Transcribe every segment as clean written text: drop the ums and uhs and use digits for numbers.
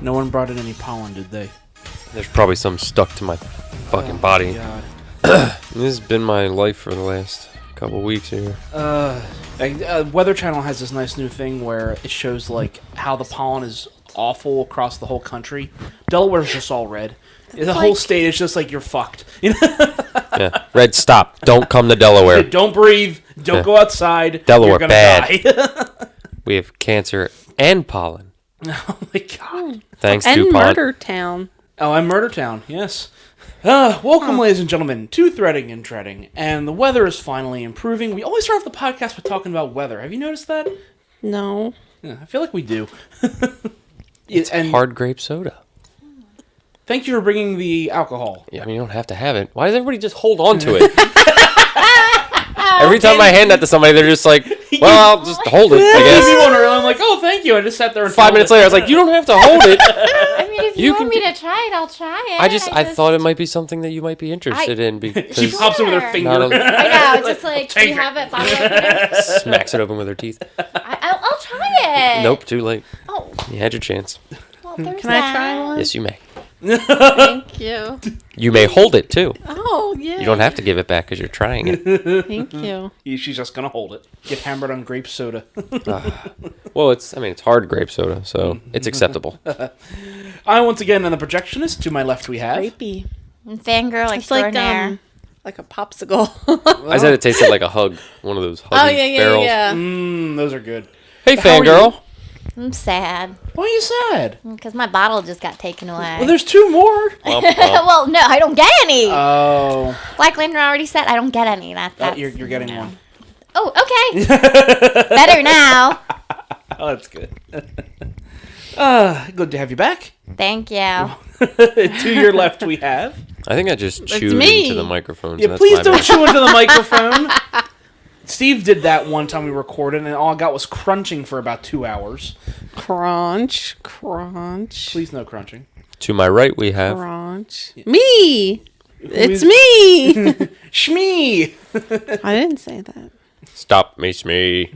No one brought in any pollen, did they? There's probably some stuck to my fucking body. God. This has been my life for the last couple weeks here. Weather Channel has this nice new thing where it shows like how the pollen is awful across the whole country. Delaware's just all red. The whole state is just like, you're fucked. Yeah. Red, stop. Don't come to Delaware. Don't breathe. Don't go outside. Delaware, you're gonna bad. Die. We have cancer and pollen. Oh my god. Thanks, and DuPont. Murder Town. Oh, and Murder Town, yes. Welcome, ladies and gentlemen, to Threading and Treading. And the weather is finally improving. We always start off the podcast with talking about weather. Have you noticed that? No. Yeah, I feel like we do. It's hard grape soda. Thank you for bringing the alcohol. Yeah, I mean, you don't have to have it. Why does everybody just hold on to it? Every time I hand that to somebody, they're just like, well, I'll just hold it, I guess. I'm like, oh, thank you. I just sat there and 5 minutes later, I was like, you don't have to hold it. I mean, if you want me to try it, I'll try it. I thought it might be something that you might be interested in. Because She pops it with her finger. I know, just like, Take you it. have it, bottle opener. smacks it open with her teeth. I'll try it. Nope, too late. Oh, You had your chance. well, there's Can I try one? Yes, you may. Thank you. You may hold it, too. Oh, yeah. You don't have to give it back because you're trying it. Thank you. She's just going to hold it. Get hammered on grape soda. Well, it's hard grape soda, so it's acceptable. I, once again, am the Projectionist. To my left, we have... Grapey. Fangirl It's like, extraordinaire. like a popsicle. I said it tasted like a hug. One of those huggy barrels. Those are good. Hey, How are fangirl. I'm sad Why are you sad? because my bottle just got taken away. Well, there's two more. Well, no, I don't get any. Oh. Like Landon already said, I don't get any. That's You're getting one. Oh, okay. Better now. Oh, that's good. Good to have you back. Thank you. To your left, we have... I think I just chewed me. into the microphone. Yeah, so that's please my don't bad. chew into the microphone. Steve did that one time we recorded, and all I got was crunching for about 2 hours. Crunch. Crunch. Please no crunching. To my right, we have... Crunch. Me! It's is- me! Shmee! I didn't say that. Stop me, Smee.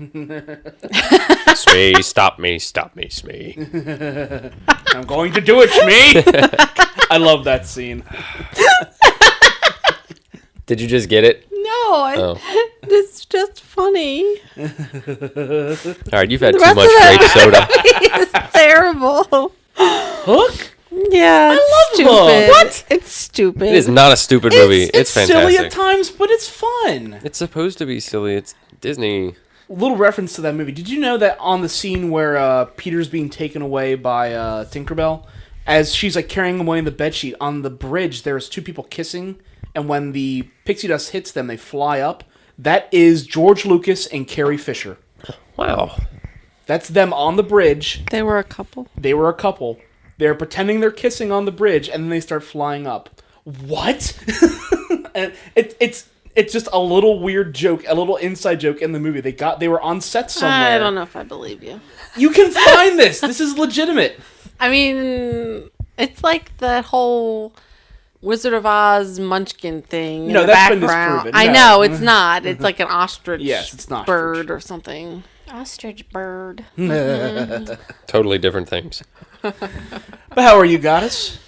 Smee, stop me, Smee. I'm going to do it, Shmee! I love that scene. Did you just get it? No, it's just funny. All right, you've had The too rest much of that grape soda. It's terrible. Hook? Yeah, it's stupid. Hook. What? It's stupid. It is not a stupid movie. It's silly fantastic. at times, but it's fun. It's supposed to be silly. It's Disney. Little reference to that movie. Did you know that on the scene where Peter's being taken away by Tinkerbell, as she's like carrying him away in the bedsheet, on the bridge there's two people kissing, and when the pixie dust hits them, they fly up? That is George Lucas and Carrie Fisher. Wow. That's them on the bridge. They were a couple. They were a couple. They're pretending they're kissing on the bridge, and then they start flying up. What? And it's just a little weird joke, a little inside joke in the movie. They were on set somewhere. I don't know if I believe you. You can find this. This is legitimate. I mean, it's like the whole Wizard of Oz Munchkin thing. No, in the that's been background. disproven. I No. know it's not. It's like an ostrich. Yes, it's not bird or something. Ostrich bird. Totally different things. But how are you, goddess?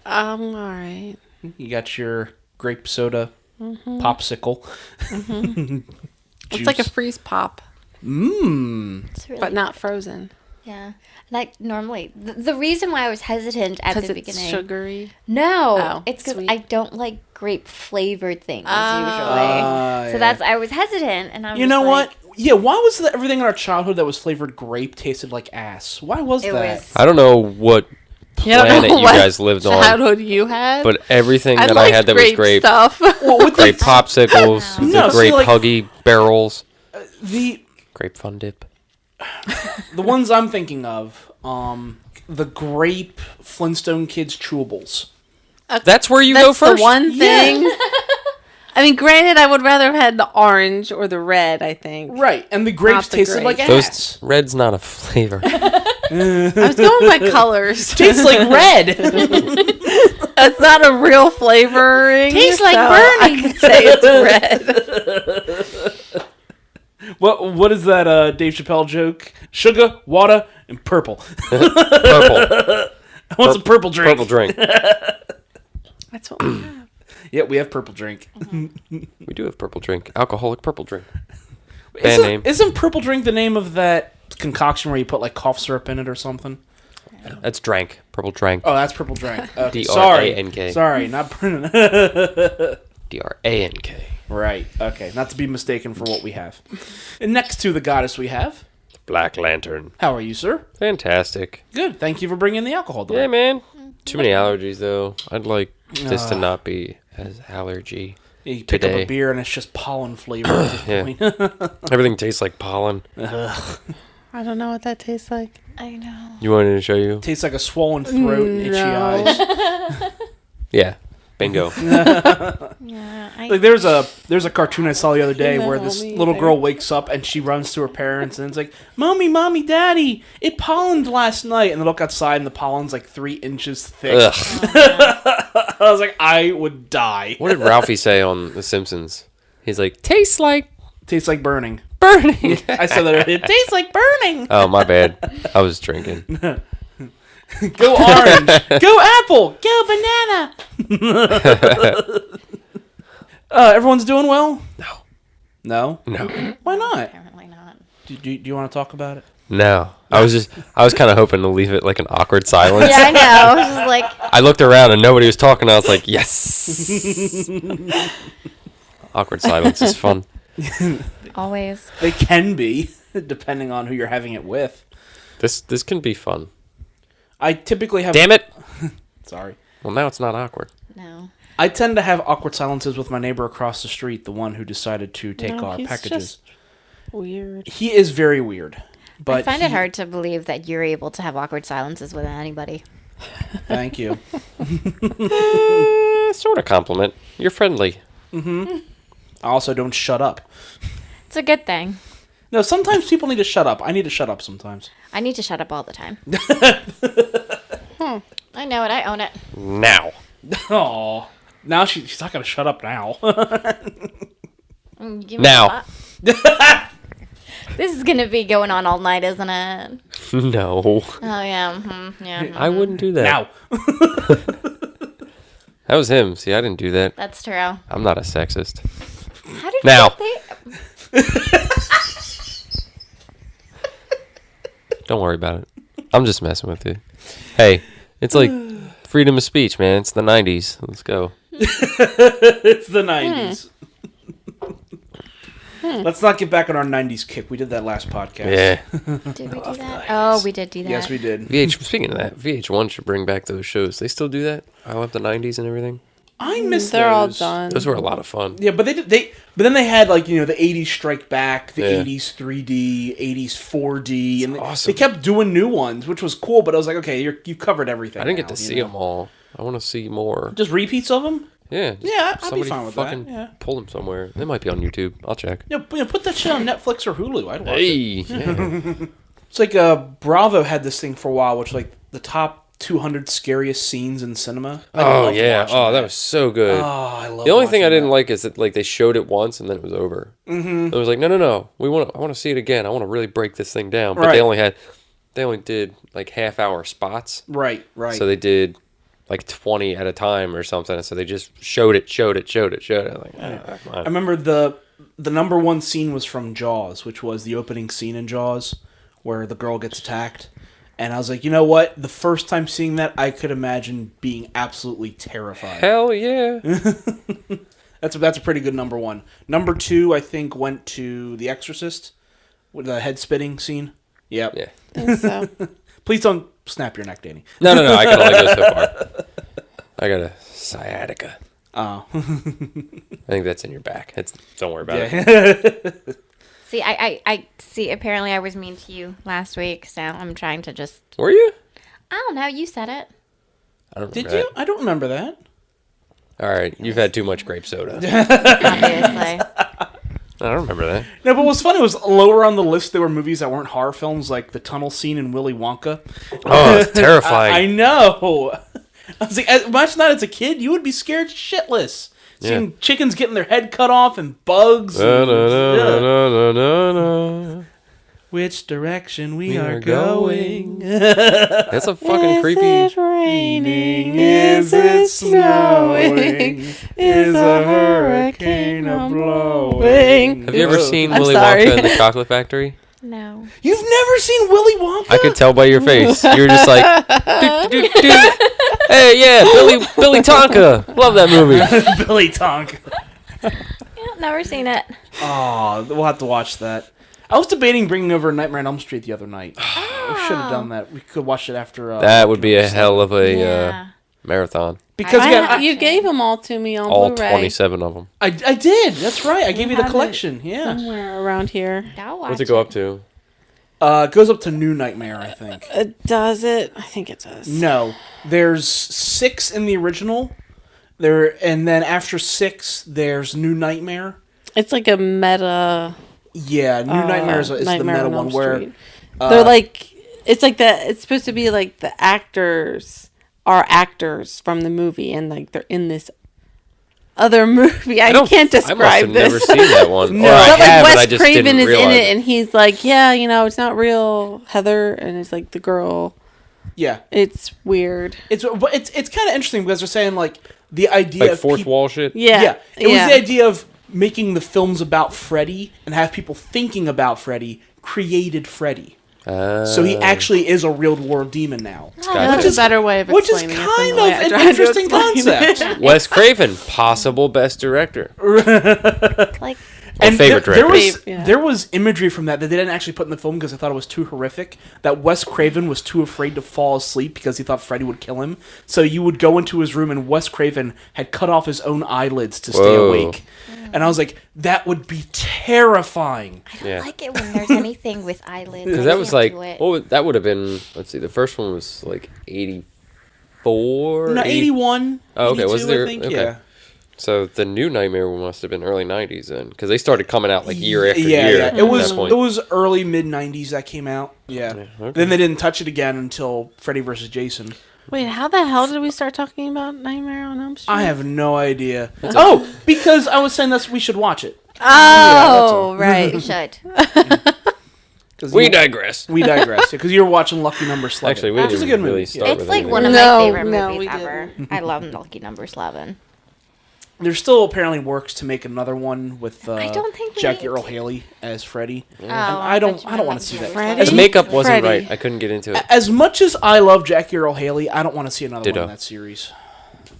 All right. You got your grape soda popsicle. It's like a freeze pop, It's really but not frozen Yeah. Like normally, the reason why I was hesitant at because the it's beginning. sugary. No, Oh, it's because sweet. I don't like grape flavored things usually. yeah. So that's I was hesitant, and I was You know like, what? Yeah, why was everything in our childhood that was flavored grape tasted like ass? Why was It that? was. I don't know what planet you guys lived on, childhood you had, but everything I that I liked had that was grape, stuff. Well, with grape popsicles, No, the see, grape like- huggy barrels, the grape fun dip. the ones I'm thinking of, the grape Flintstone Kids chewables. That's where you That's go first. the one Yeah. thing. I mean, granted, I would rather have had the orange or the red. I think Right, and the grapes Not the tasted like grape. ass. Those red's not a flavor. I was going by colors. Tastes like red. It's not a real flavoring. Tastes like I burning. could say it's red. What is that Dave Chappelle joke? Sugar, water, and purple. Purple. I want some purple drink. Purple drink. That's what we have. Yeah, we have purple drink. We do have purple drink. Alcoholic purple drink. Band name. Isn't purple drink the name of that concoction where you put like cough syrup in it or something? That's drank. Purple drank. Oh, that's purple drink. Okay. D-R-A-N-K. Sorry, not D-R-A-N-K. Right. Okay, not to be mistaken for what we have. And next to the goddess we have. Black Lantern. How are you, sir? Fantastic. Good. Thank you for bringing the alcohol. Yeah, man. Too many allergies, though. I'd like this to not be as allergy. You pick up a beer and it's just pollen flavor at this point. Everything tastes like pollen. I don't know what that tastes like. I know. You wanted to show you? Tastes like a swollen throat and itchy eyes. Yeah. Bingo. Yeah. Like there's a cartoon I saw the other day where No, this me little either. girl wakes up and she runs to her parents and it's like, Mommy, Daddy, it pollened last night. And they look outside and the pollen's like 3 inches thick. Ugh. I was like, I would die. What did Ralphie say on The Simpsons? He's like, tastes like Tastes like burning. burning. I said that earlier. It tastes like burning. Oh, my bad. I was drinking. Go orange. Go apple. Go banana. Everyone's doing well? No? No. Why not? Apparently not. Do you want to talk about it? No. I was kind of hoping to leave it like an awkward silence. Yeah, I know. I was just like, I looked around and nobody was talking. I was like, yes. Awkward silence is fun. always. They can be, depending on who you're having it with. This can be fun. I typically have... Damn it. Sorry. Well, now it's not awkward. No. I tend to have awkward silences with my neighbor across the street, the one who decided to take No, our he's packages. just weird. He is very weird. But I find it hard to believe that you're able to have awkward silences with anybody. Thank you. Sort of compliment. You're friendly. I also don't shut up. It's a good thing. No, sometimes people need to shut up. I need to shut up sometimes. I need to shut up all the time. I know it. I own it. Now. Oh, now she's not going to shut up now. Give me Now. a- This is going to be going on all night, isn't it? No. Oh, yeah. Yeah. I wouldn't do that. Now. That was him. See, I didn't do that. That's true. I'm not a sexist. How did Now. you Don't worry about it. I'm just messing with you. Hey, it's like freedom of speech, man. It's the 90s. Let's go. It's the 90s. Let's not get back on our 90s kick. We did that last podcast. Yeah. Did we do that? Oh, we did do that. Yes, we did. Speaking of that, VH1 should bring back those shows. They still do that? I love the 90s and everything. I miss They're all those. done. Those were a lot of fun. Yeah, but but then they had like, the 80s Strike Back, the Yeah. 80s 3D, 80s 4D, and awesome. they kept doing new ones, which was cool. But I was like, okay, you've covered everything. I didn't get now, to you see know? them all. I want to see more. Just repeats of them. Yeah. just Yeah, I'd be somebody fine with that, fucking yeah. pull them somewhere. They might be on YouTube. I'll check. Yeah, put that shit on Netflix or Hulu. I'd watch it. Hey. Yeah. It's like Bravo had this thing for a while, which like the top 200 scariest scenes in cinema. I Oh, loved yeah. watching Oh, that was so good. Oh, I love. The only thing I didn't like is that like they showed it once and then it was over. Mm-hmm. It was like, no. I want to see it again. I want to really break this thing down. But Right. they only did like half-hour spots. Right. So they did like 20 at a time or something. So they just showed it. I'm like, come I on. remember the number one scene was from Jaws, which was the opening scene in Jaws, where the girl gets attacked. And I was like, you know what? The first time seeing that, I could imagine being absolutely terrified. Hell yeah. That's a pretty good number one. Number two, I think, went to The Exorcist with the head spitting scene. Yep. Yeah. I think so. Please don't snap your neck, Danny. No. I can only go so far. I got a sciatica. Oh. I think that's in your back. Don't worry about it. Yeah. See, I see. Apparently, I was mean to you last week, so I'm trying to just. Were you? I don't know. You said it. I don't Did remember you? I don't remember that. that. All right. You've had too much grape soda. Obviously. I don't remember that. No, but what's funny was lower on the list there were movies that weren't horror films, like the tunnel scene in Willy Wonka. Oh, it's terrifying. I know. I was like, imagine that as a kid, you would be scared shitless. Seeing chickens getting their head cut off and bugs. And, No. which direction we We are are going. That's a fucking creepy. Is it raining? Is it snowing? Is a hurricane a blowing? Have you ever seen I'm Willy sorry. Wonka and the Chocolate Factory? No. You've never seen Willy Wonka? I could tell by your face. You were just like, "Do-do-do-do." Hey, yeah, Billy Tonka. Love that movie. Billy Tonk. Yeah, never seen it. Oh, we'll have to watch that. I was debating bringing over Nightmare on Elm Street the other night. We should have done that. We could watch it after. That would be a hell of a Yeah. marathon. Because again, You gave them all to me on All Blu-ray. 27 of them. I did. That's right. I gave you the have it collection. Yeah. somewhere around here. I'll watch What's it go up to? It goes up to New Nightmare, I think. Does it? I think it does. No, there's 6 in the original. And then after 6, there's New Nightmare. It's like a meta. Yeah, New Nightmare is the Nightmare meta on one Elm where Street. They're like, it's like that. It's supposed to be like the actors are actors from the movie, and like they're in this other movie. I can't I must have describe never this. seen that one. No. Or I But like have, and I Wes just Craven didn't is in realize it, and he's like, yeah, it's not real Heather, and it's like the girl. yeah, It's weird. it's kind of interesting because they're saying like the idea Like of fourth peop- wall shit? Yeah, it was the idea of making the films about Freddy and have people thinking about Freddy created Freddy. So he actually is a real world demon now. Gotcha. That's a better way of Which is explaining it. kind than the way I of tried an to interesting explain it. concept. Wes Craven, possible best director. Like, Or favorite director. There was imagery from that they didn't actually put in the film because they thought it was too horrific. That Wes Craven was too afraid to fall asleep because he thought Freddy would kill him. So you would go into his room and Wes Craven had cut off his own eyelids to stay Whoa. awake. And I was like, that would be terrifying. I don't Yeah. like it when there's anything with eyelids. Because I that was can't like, do it. that would have been, let's see, the first one was like 84? No, 81. Oh, okay, 82, was there? I think. Okay. Yeah. So the new Nightmare one must have been early 90s then. Because they started coming out like year after Yeah, year yeah. at It was that point. it was early mid 90s that came out. Yeah. okay. Then they didn't touch it again until Freddy vs. Jason. Wait, how the hell did we start talking about Nightmare on Elm Street? I have no idea. Because I was saying we should watch it. Oh, We right. should. 'Cause We you- digress. We digress. Because you were watching Lucky Number 11. Actually, we which is a didn't good really movie. start It's with like anything. one of No, my favorite no, movies we ever. I love Lucky Number 11. There's still apparently works to make another one with I don't think we Jackie need Earl to. Haley as Freddy. Oh, And I don't thought you want meant to see like that. Freddy? His makeup wasn't Freddy. right. I couldn't get into it. As much as I love Jackie Earl Haley, I don't want to see another Ditto. one in that series.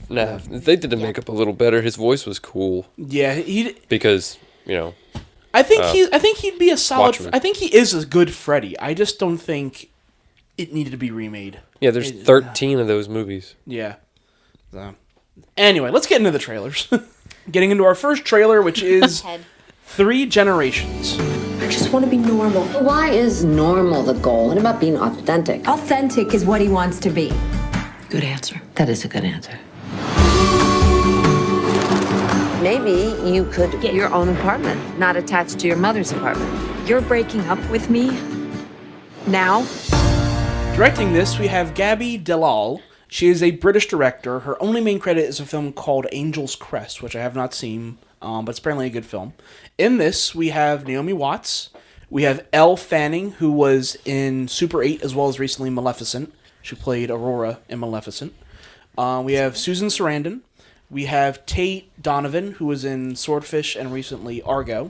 Nah, they did the makeup a little better. His voice was cool Yeah, he. because, I think he'd be a solid. Watchmen. I think he is a good Freddy. I just don't think it needed to be remade. yeah, there's 13 of those movies. Yeah. So, anyway, let's get into the trailers. Getting into our first trailer, which is Head. 3 Generations. I just want to be normal. Why is normal the goal? What about being authentic? Authentic is what he wants to be. Good answer. That is a good answer. Maybe you could get your own apartment, not attached to your mother's apartment. You're breaking up with me now? Directing this, we have Gabby Delal. She is a British director. Her only main credit is a film called Angel's Crest, which I have not seen, but it's apparently a good film. In this, we have Naomi Watts. We have Elle Fanning, who was in Super 8 as well as recently Maleficent. She played Aurora in Maleficent. We have Susan Sarandon. We have Tate Donovan, who was in Swordfish and recently Argo.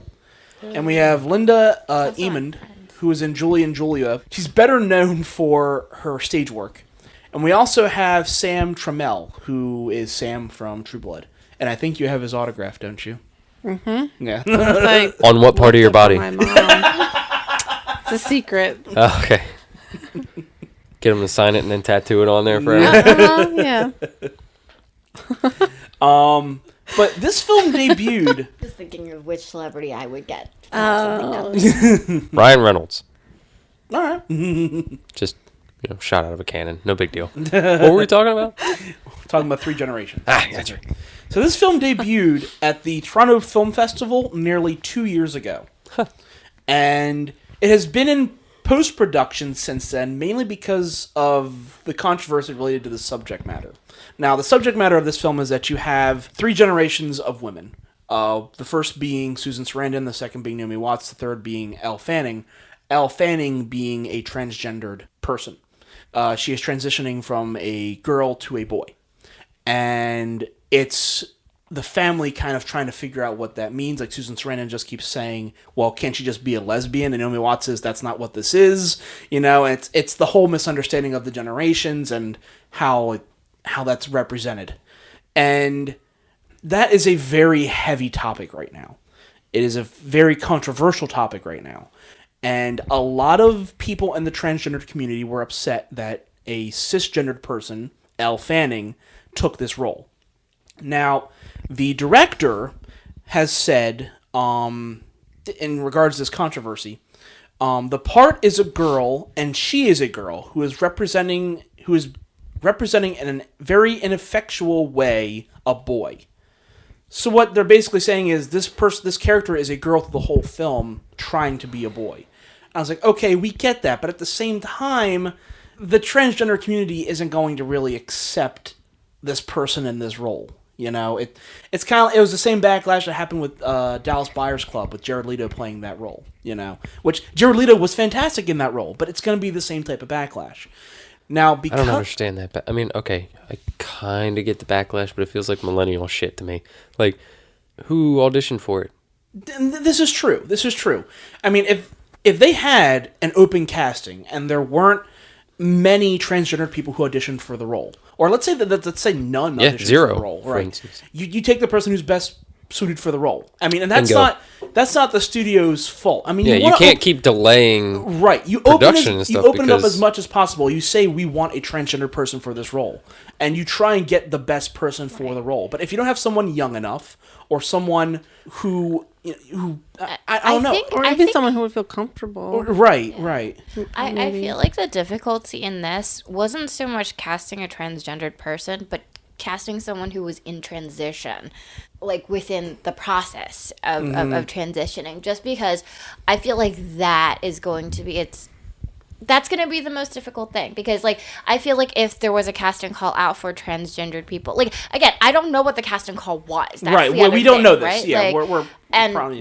And we have Linda Emond, who was in Julie and Julia. She's better known for her stage work. And we also have Sam Trammell, who is Sam from True Blood. And I think you have his autograph, don't you? Mm-hmm. Yeah. It's like, On what part of your body? my mom. It's a secret. Oh, okay. Get him to sign it and then tattoo it on there forever. Yeah. But this film debuted... Just thinking of which celebrity I would get. Ryan Reynolds. All right. Just, shot out of a cannon. No big deal. What were we talking about? Talking about 3 Generations. That's right. So this film debuted at the Toronto Film Festival nearly 2 years ago. And it has been in post-production since then, mainly because of the controversy related to the subject matter. Now, the subject matter of this film is that you have 3 generations of women. The first being Susan Sarandon, the second being Naomi Watts, the third being Elle Fanning. Elle Fanning being a transgendered person. She is transitioning from a girl to a boy. And it's the family kind of trying to figure out what that means. Like Susan Sarandon just keeps saying, well, can't she just be a lesbian? And Naomi Watts says that's not what this is. And it's the whole misunderstanding of the generations and how that's represented. And that is a very heavy topic right now. It is a very controversial topic right now. And a lot of people in the transgender community were upset that a cisgendered person, Elle Fanning, took this role. Now, the director has said, in regards to this controversy, the part is a girl, and she is a girl who is representing in a very ineffectual way a boy. So what they're basically saying is this character is a girl through the whole film trying to be a boy. I was like, okay, we get that, but at the same time, the transgender community isn't going to really accept this person in this role. It's kind of, it was the same backlash that happened with Dallas Buyers Club with Jared Leto playing that role. Which Jared Leto was fantastic in that role, but it's going to be the same type of backlash. Now, because I don't understand that. But I mean, okay, I kind of get the backlash, but it feels like millennial shit to me. Like, who auditioned for it? This is true. I mean, if they had an open casting and there weren't many transgender people who auditioned for the role, or let's say none auditioned zero, for the role, for right? instance. You take the person who's best suited for the role. I mean, and that's not the studio's fault. I mean, you can't keep delaying. Right, you production and stuff. You open it up as much as possible. You say we want a transgender person for this role, and you try and get the best person for the role. But if you don't have someone young enough, or someone who I don't know, or even someone who would feel comfortable. Right. I feel like the difficulty in this wasn't so much casting a transgendered person, but casting someone who was in transition, like within the process of transitioning, just because I feel like that is going to be that's going to be the most difficult thing, because like I feel like if there was a casting call out for transgendered people, like again, I don't know what the casting call was. That's right. Well, we don't know this. Right? Yeah, like,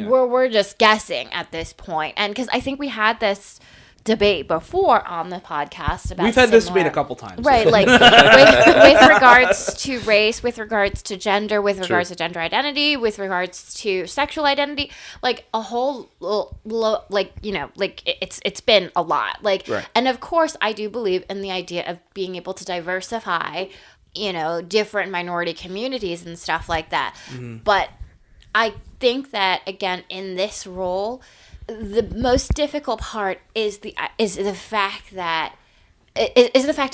we're just guessing at this point, and because I think we had this debate before on the podcast about we've had this debate a couple times, right? Like with regards to race, with regards to gender, with regards to gender identity, with regards to sexual identity, like a whole it's been a lot, like right. And of course I do believe in the idea of being able to diversify different minority communities and stuff like that. But I think that again in this role, the most difficult part is the fact of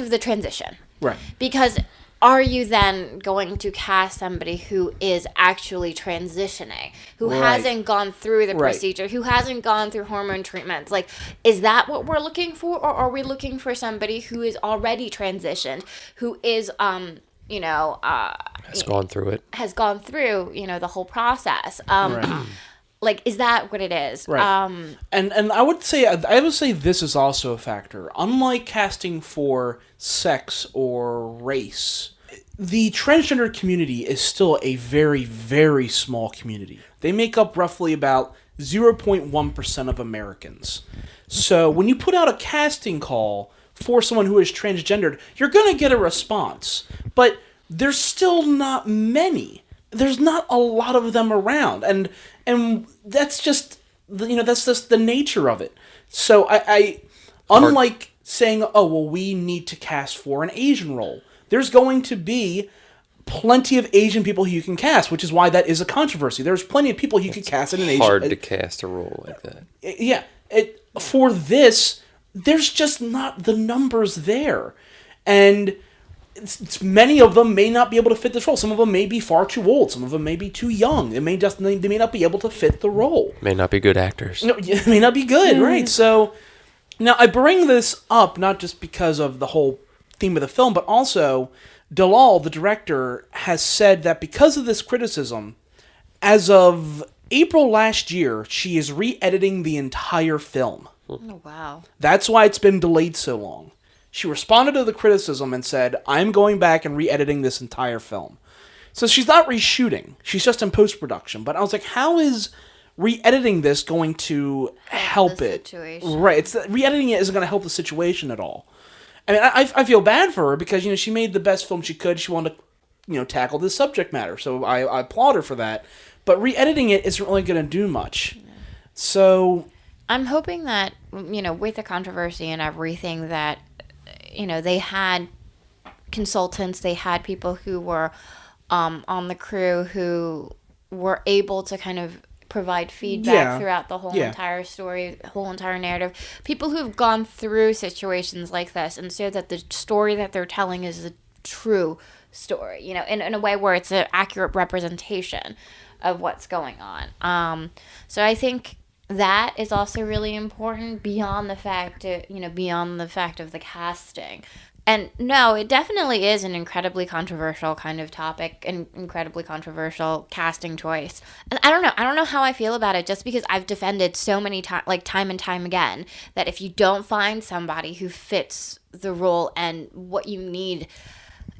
the transition. Right. Because are you then going to cast somebody who is actually transitioning, who hasn't gone through the procedure, who hasn't gone through hormone treatments? Like, is that what we're looking for, or are we looking for somebody who is already transitioned, who is has gone through it, the whole process? Like, is that what it is? Right. And I would say this is also a factor. Unlike casting for sex or race, the transgender community is still a very, very small community. They make up roughly about 0.1% of Americans. So when you put out a casting call for someone who is transgendered, you're going to get a response. But there's still not many. There's not a lot of them around. And that's just the nature of it. So I unlike saying, oh well, we need to cast for an Asian role, there's going to be plenty of Asian people who you can cast, which is why that is a controversy. There's plenty of people you could cast in an Asian. Hard to cast a role like that. Yeah, for this, there's just not the numbers there, and many of them may not be able to fit this role. Some of them may be far too old. Some of them may be too young. They may not be able to fit the role. May not be good actors. No, it may not be good, right? So now I bring this up not just because of the whole theme of the film, but also Dalal, the director, has said that because of this criticism, as of April last year, she is re-editing the entire film. Oh, wow. That's why it's been delayed so long. She responded to the criticism and said, I'm going back and re-editing this entire film. So she's not reshooting. She's just in post-production. But I was like, how is re-editing this going to help the it? situation. Right. It's re-editing it isn't going to help the situation at all. I mean, I feel bad for her because she made the best film she could. She wanted to tackle this subject matter, so I applaud her for that. But re-editing it isn't really going to do much. So I'm hoping that with the controversy and everything that they had consultants, they had people who were on the crew who were able to kind of provide feedback throughout the whole entire story, whole entire narrative. People who've gone through situations like this, and so that the story that they're telling is a true story, in a way where it's an accurate representation of what's going on. So I think that is also really important beyond the fact of the casting. And no, it definitely is an incredibly controversial kind of topic, and incredibly controversial casting choice. And I don't know how I feel about it, just because I've defended so many time and time again, that if you don't find somebody who fits the role and what you need,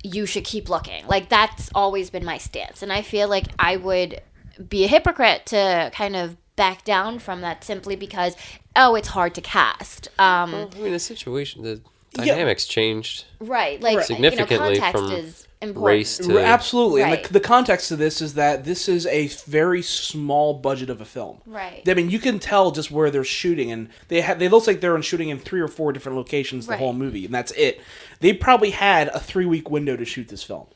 you should keep looking. That's always been my stance. And I feel like I would be a hypocrite to kind of back down from that simply because, it's hard to cast. The situation, the dynamics changed. Right. Significantly context from is important. race to... Absolutely. Right. And the context of this is that this is a very small budget of a film. Right. I mean, you can tell just where they're shooting, and they look like they're shooting in 3 or 4 different locations the whole movie, and that's it. They probably had a 3-week window to shoot this film.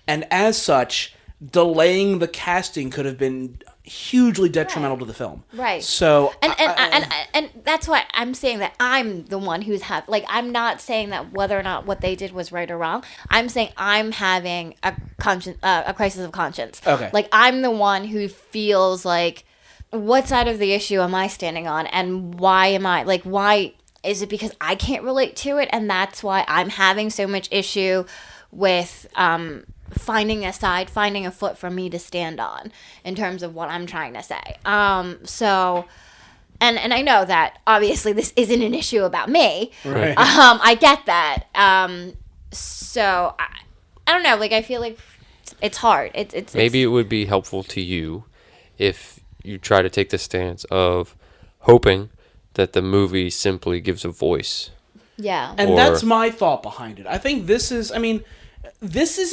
And as such, delaying the casting could have been hugely detrimental to the film. Right. So and that's why I'm saying that I'm the one who's I'm not saying that whether or not what they did was right or wrong. I'm saying I'm having a crisis of conscience. Okay. I'm the one who feels like, what side of the issue am I standing on, and why am I why is it because I can't relate to it, and that's why I'm having so much issue with finding a side, finding a foot for me to stand on in terms of what I'm trying to say. So, and I know that obviously this isn't an issue about me. Right. I get that. So I don't know. I feel like it's hard. Maybe it would be helpful to you if you try to take the stance of hoping that the movie simply gives a voice. Yeah. And that's my thought behind it. I think this is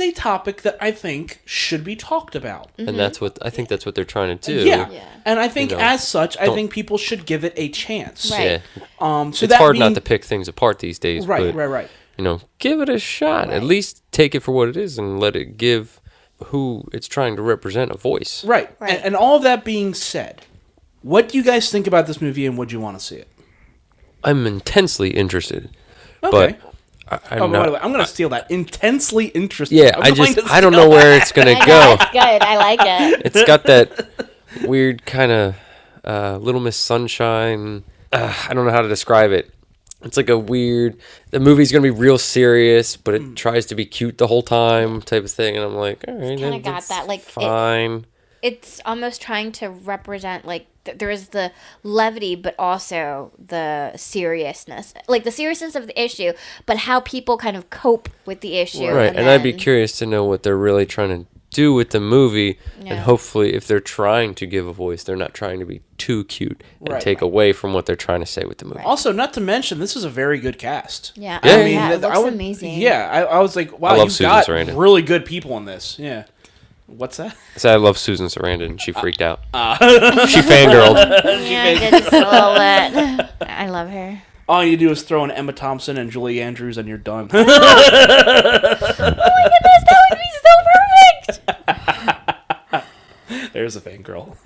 a topic that I think should be talked about. And that's what they're trying to do. Yeah. And I think as such, I think people should give it a chance. Right. Yeah. So it's hard not to pick things apart these days. Right, but, right. Give it a shot. Right. At least take it for what it is and let it give who it's trying to represent a voice. Right. And all of that being said, what do you guys think about this movie, and would you want to see it? I'm intensely interested. Okay. But by the way, I'm going to steal that. Intensely interested. Yeah, I don't know where it's going to go. That's good. I like it. It's got that weird kind of Little Miss Sunshine. I don't know how to describe it. It's like a weird... The movie's going to be real serious, but it tries to be cute the whole time type of thing. And I'm like, all right, Kind of got that. fine. It's almost trying to represent, there is the levity, but also the seriousness. The seriousness of the issue, but how people kind of cope with the issue. Right, and I'd be curious to know what they're really trying to do with the movie. Yeah. And hopefully, if they're trying to give a voice, they're not trying to be too cute and take away from what they're trying to say with the movie. Also, not to mention, this is a very good cast. Yeah, Yeah. it looks amazing. Yeah, I was like, wow, I love you've Susan got Sarandon. really good people in this. Yeah. What's that? So I love Susan Sarandon, and she freaked out. She fangirled. Yeah, just a little bit. I love her. All you do is throw in Emma Thompson and Julie Andrews, and you're done. Oh my goodness, that would be so perfect. There's a fangirl.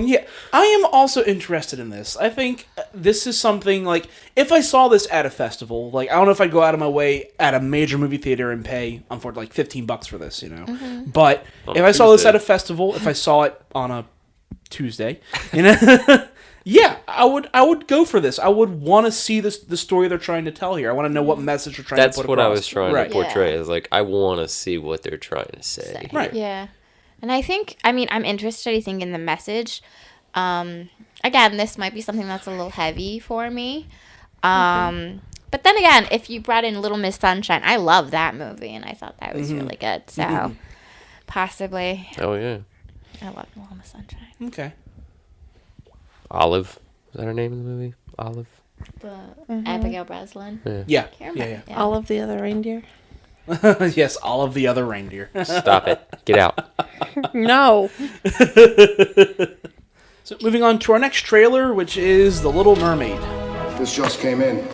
Yeah, I am also interested in this. I think this is something if I saw this at a festival, I don't know if I'd go out of my way at a major movie theater and pay unfortunately $15 for this, Mm-hmm. But if I saw this at a festival, if I saw it on a Tuesday, yeah, I would go for this. I would want to see the story they're trying to tell here. I want to know what message they're trying to put across. That's what I was trying to portray. Yeah. Is I want to see what they're trying to say. Right. Yeah. And I think, I'm interested, in the message. Again, this might be something that's a little heavy for me. But then again, if you brought in Little Miss Sunshine, I love that movie, and I thought that was really good. So, possibly. Oh, yeah. I love Little Miss Sunshine. Okay. Olive. Is that her name in the movie? Olive? The Abigail Breslin. Yeah. Can't Yeah, remember. All of the other reindeer. yeah. Yes, all of the other reindeer. Stop it. Get out. No. So moving on to our next trailer, which is The Little Mermaid. This just came in.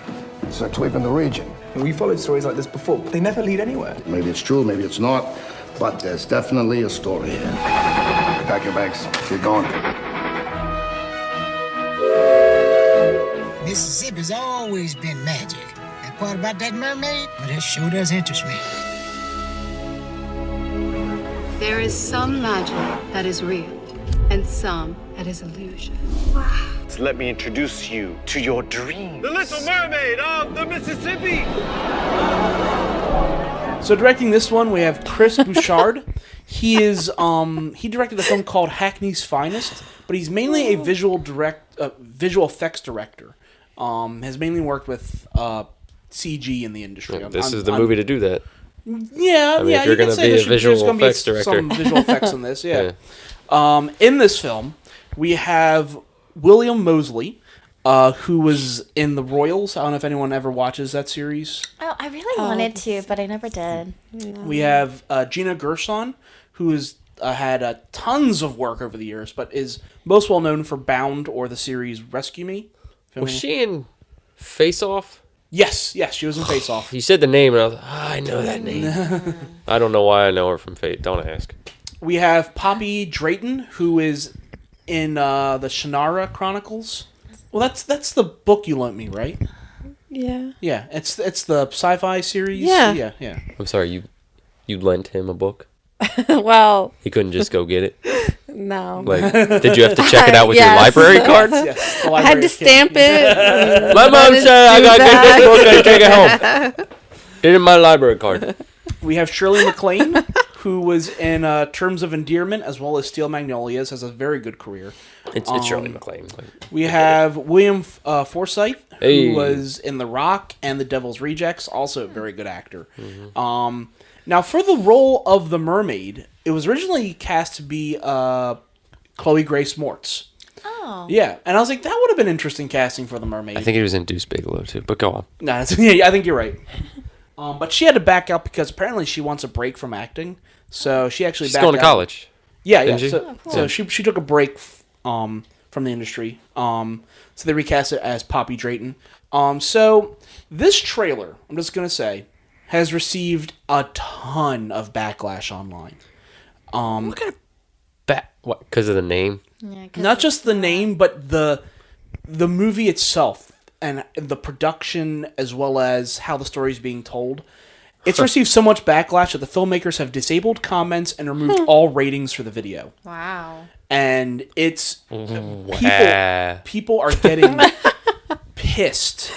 It's a tweep in the region. We followed stories like this before, but they never lead anywhere. Maybe it's true, maybe it's not, but there's definitely a story here. Pack your bags. Get going. Mississippi's always been magic. That part about that mermaid, well, that sure does interest me. There is some magic that is real, and some that is illusion. So let me introduce you to your dreams. The Little Mermaid of the Mississippi! So directing this one, we have Chris Bouchard. He directed a film called Hackney's Finest, but he's mainly a visual effects director. Has mainly worked with CG in the industry. This is the movie to do that. Yeah, I mean, if you're going to be a visual effects director. Some visual effects in this, yeah. In this film, we have William Moseley, who was in The Royals. I don't know if anyone ever watches that series. Oh, I really wanted to, but I never did. We have Gina Gershon, who has had tons of work over the years, but is most well known for Bound or the series Rescue Me. Was she in Face Off? Yes, she was in Face Off. You said the name, and I was like, I know that name. I don't know why I know her from Fate. Don't ask. We have Poppy Drayton, who is in the Shannara Chronicles. Well, that's the book you lent me, right? Yeah. Yeah, it's the sci-fi series. Yeah. Yeah. I'm sorry, you lent him a book? Well, He couldn't just go get it? no. Like, did you have to check it out with your Yes. library card? Yes, the I had to stamp it. My mom said I gotta get this book and take it home. Get in my library card. We have Shirley MacLaine, who was in Terms of Endearment as well as Steel Magnolias, has a very good career. It's Shirley MacLaine. We have William Forsythe, Hey. who was in The Rock and The Devil's Rejects, also a very good actor. Now, for the role of the mermaid, it was originally cast to be Chloe Grace Moretz. Oh. Yeah, and I was like, that would have been interesting casting for the mermaid. I think he was in Deuce Bigelow too, but go on. No, yeah, I think you're right. But she had to back out because apparently she wants a break from acting. So she actually She's backed going to out. college. Yeah. Didn't she? So she took a break from the industry. So they recast it as Poppy Drayton. So this trailer, I'm just gonna say, has received a ton of backlash online. What? Because of the name? Yeah, Not just the name, but the movie itself and the production, as well as how the story is being told. It's received so much backlash that the filmmakers have disabled comments and removed all ratings for the video. Wow. And it's Wow. people are getting pissed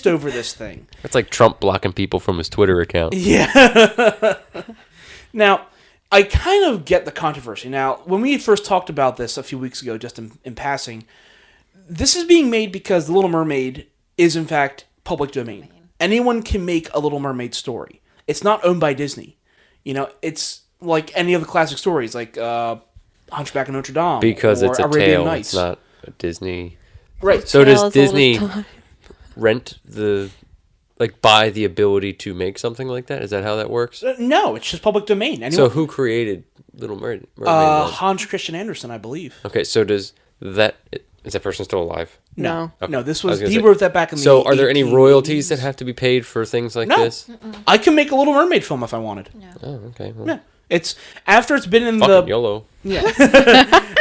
over this thing. That's like Trump blocking people from his Twitter account. Yeah. Now, I kind of get the controversy. Now, when we first talked about this a few weeks ago, just in passing, this is being made because The Little Mermaid is, in fact, public domain. Anyone can make a Little Mermaid story. It's not owned by Disney. You know, it's like any of the classic stories, like Hunchback of Notre Dame. Because or it's a Arabian tale, Nights. it's not a Disney. Right. So Tale does as Disney old as time. rent buy the ability to make something like that? Is that how that works? No, it's just public domain. So who created Little Mermaid? then? Hans Christian Andersen, I believe. Okay, so is that person still alive? No. Okay. No, this I was gonna he say- wrote that back in the So are there any 1880s. royalties that have to be paid for things like No. this? I can make a Little Mermaid film if I wanted. Oh, okay. Well, Yeah. It's after it's been in fucking the YOLO.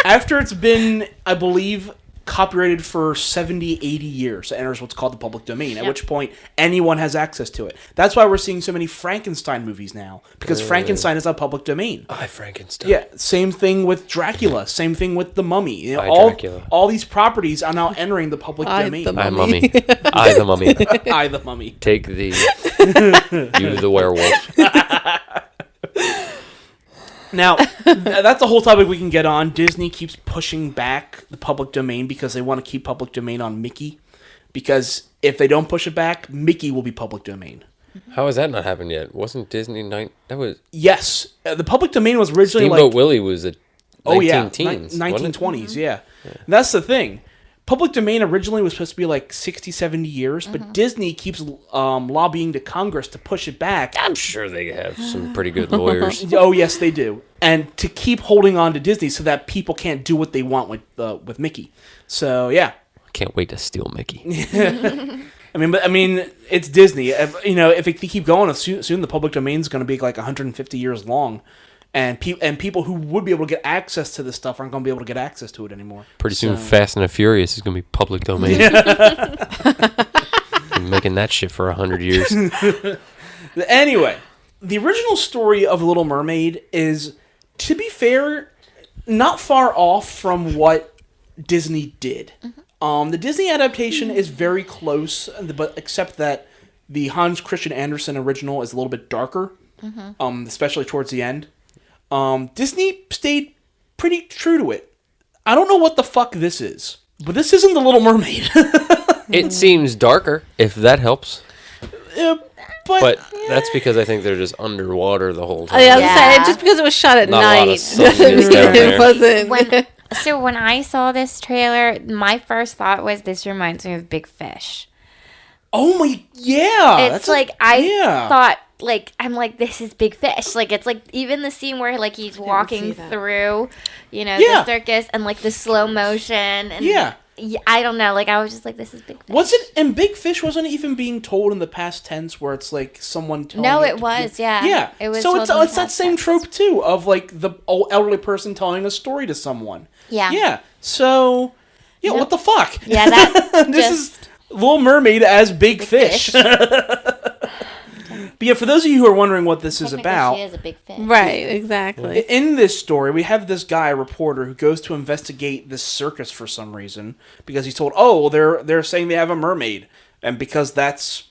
after it's been, I believe, copyrighted for 70, 80 years. It enters what's called the public domain, at which point anyone has access to it. That's why we're seeing so many Frankenstein movies now, because Frankenstein is a public domain. I Frankenstein. Yeah, same thing with Dracula, same thing with The Mummy. You know, I, all, Dracula. all these properties are now entering the public I, domain. the I Mummy. mummy. I the mummy. I, the Mummy. Take the you the werewolf. Now, that's a whole topic we can get on. Disney keeps pushing back the public domain because they want to keep public domain on Mickey. Because if they don't push it back, Mickey will be public domain. How has that not happened yet? Wasn't Disney that was Yes, the public domain was originally Steamboat Willie was a Oh yeah, 19-teens, 1920s. Yeah, that's the thing. Public domain originally was supposed to be like 60, 70 years, but Disney keeps lobbying to Congress to push it back. I'm sure they have some pretty good lawyers. Oh yes, they do, and to keep holding on to Disney so that people can't do what they want with Mickey. So yeah, Can't wait to steal Mickey. I mean, it's Disney. If they keep going, soon the public domain is going to be like 150 years long. And people who would be able to get access to this stuff aren't going to be able to get access to it anymore. Pretty soon, Fast and the Furious is going to be public domain. Been making that shit for 100 years. Anyway, the original story of Little Mermaid is, to be fair, not far off from what Disney did. The Disney adaptation is very close, but except that the Hans Christian Andersen original is a little bit darker, especially towards the end. Disney stayed pretty true to it. I don't know what the fuck this is, but this isn't the Little Mermaid. It seems darker, if that helps. But that's because I think they're just underwater the whole time. I was saying, just because it was shot at Not a lot of night sun doesn't is mean down there. it wasn't. So when I saw this trailer, my first thought was, this reminds me of Big Fish. Oh my, yeah. It's like, thought, like, I'm like, this is Big Fish. Like, it's like, even the scene where, like, he's walking through, the circus, and, like, the slow motion. And I don't know. Like, I was just like, this is Big Fish. Was it? And Big Fish wasn't even being told in the past tense, where it's like someone telling. No, it was. Yeah. Yeah. It was. So it's that same trope too of like the old elderly person telling a story to someone. Yeah. Yeah. So, what the fuck? Yeah. That this is Little Mermaid as Big Fish. But yeah, for those of you who are wondering what this is about, she is a big fish. Right, exactly. In this story, we have this guy, a reporter, who goes to investigate this circus for some reason because he's told, "Oh, they're saying they have a mermaid," and because that's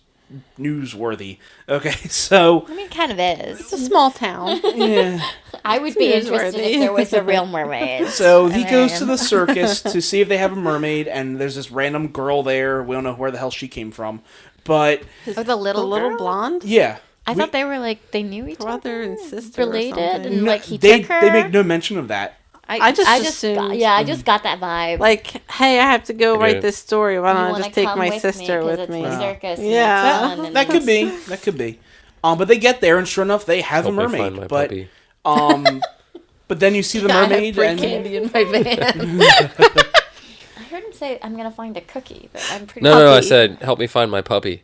newsworthy. Okay, so I mean, it kind of is. It's a small town. Yeah, I would be interested if there was a real mermaid. So he goes to the circus to see if they have a mermaid, and there's this random girl there. We don't know where the hell she came from. But the little blonde? Yeah. I thought they were like, they knew each brother and sister related, and like he they took her. They make no mention of that. I just assumed. I just got that vibe. Like, hey, I have to go write this story. Why don't You I just wanna take come my with sister me 'cause with it's me? the circus and Yeah, it's fun and That could be. That could be. But they get there, and sure enough, they have Help a me mermaid. find my But puppy. but then you see the I have mermaid, free and candy in my van. I heard him say, "I'm gonna find a cookie," but I'm pretty. No, I said, help me find my puppy.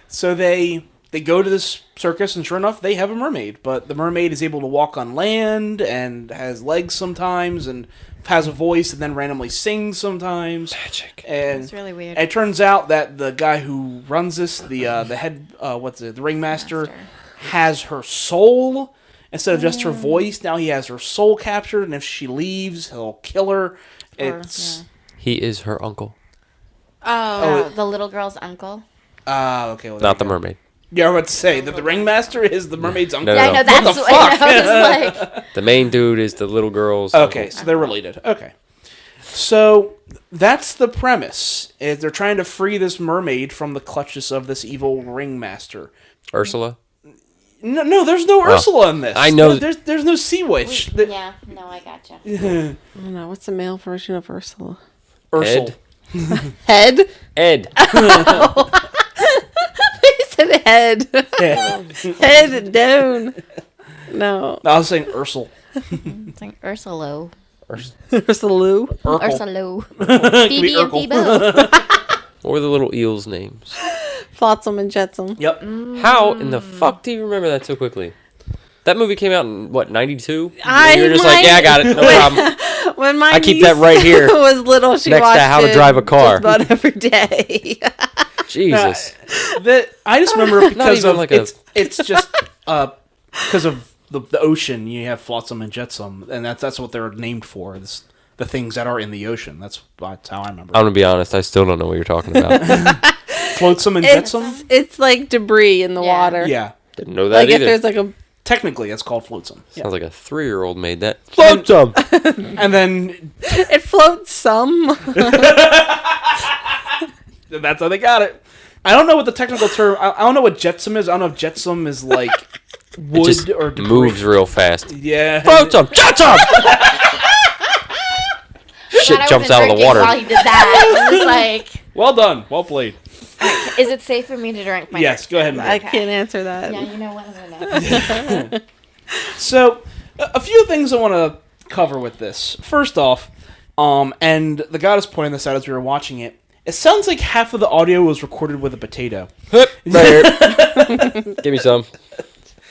so they go to this circus, and sure enough, they have a mermaid. But the mermaid is able to walk on land and has legs sometimes, and has a voice, and then randomly sings sometimes. Magic. And It's really weird. it turns out that the guy who runs this, the head, the ringmaster, has her soul instead of just her voice. Now he has her soul captured, and if she leaves, he'll kill her. He is her uncle. The little girl's uncle. Okay. Well, Not the mermaid. Yeah, I was about to say that the ringmaster is the mermaid's uncle. No, I know no. that's What the fuck? I was like, The main dude is the little girl's Okay, uncle. so they're related. Okay. So that's the premise. Is they're trying to free this mermaid from the clutches of this evil ringmaster. Ursula? No, there's no Ursula in this. I know. There's no sea witch. yeah, no, I gotcha. I don't know. What's the male version of Ursula? Ursula. Head? Ed. He said head. Head down. No. I was saying Ursula. It's like Ursula. Ursula. Ursula. Could be Phoebe and Urkel. Phoebe. What were the little eels' names? Flotsam and Jetsam. Yep. How in the fuck do you remember that so quickly? That movie came out in, what, 92? You were just like, yeah, I got it. No problem. When my I keep niece that right here. was little, she Next to watched How to it Drive a Car. just about every day. Jesus. I just remember because even of like a- it's just because of the ocean. You have flotsam and jetsam, and that's what they're named for. The things that are in the ocean. That's how I remember. I'm going to be honest. I still don't know what you're talking about. Flotsam and jetsam. It's like debris in the water. Yeah. Didn't know that Like if either. there's like a Technically, it's called flotsam. Yeah. Sounds like a 3-year-old made that. Flotsam! And then it floats some. that's how they got it. I don't know what the technical term. I don't know what jetsam is. I don't know if jetsam is like would just or debris. moves real fast. Yeah. Throw some, shut some! Shit jumps out of the water. While he did that, I was like, Well done. Well played. "Is it safe for me to drink my?" Yes, go ahead, Matt. I can't answer that. Yeah, you know what? I'm gonna. So, a few things I want to cover with this. First off, and the guy was pointing this out as we were watching it. It sounds like half of the audio was recorded with a potato. Right here. Give me some.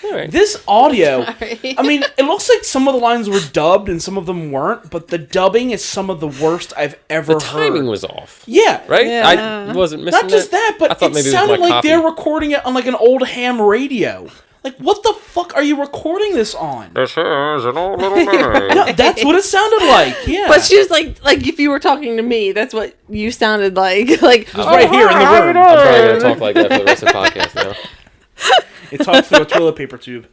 All right. This audio, I mean, it looks like some of the lines were dubbed and some of them weren't, but the dubbing is some of the worst I've ever heard. The timing was off. Yeah. Right? Yeah. I wasn't missing Not just that, but I thought it maybe sounded it was my like copy. they're recording it on like an old ham radio. Like, what the fuck are you recording this on? This is an old Little Mermaid. No, that's what it sounded like. Yeah. But she was like if you were talking to me, that's what you sounded like. Like just right here in the room. I'm probably going to talk like that for the rest of the podcast now. It talks through a toilet paper tube.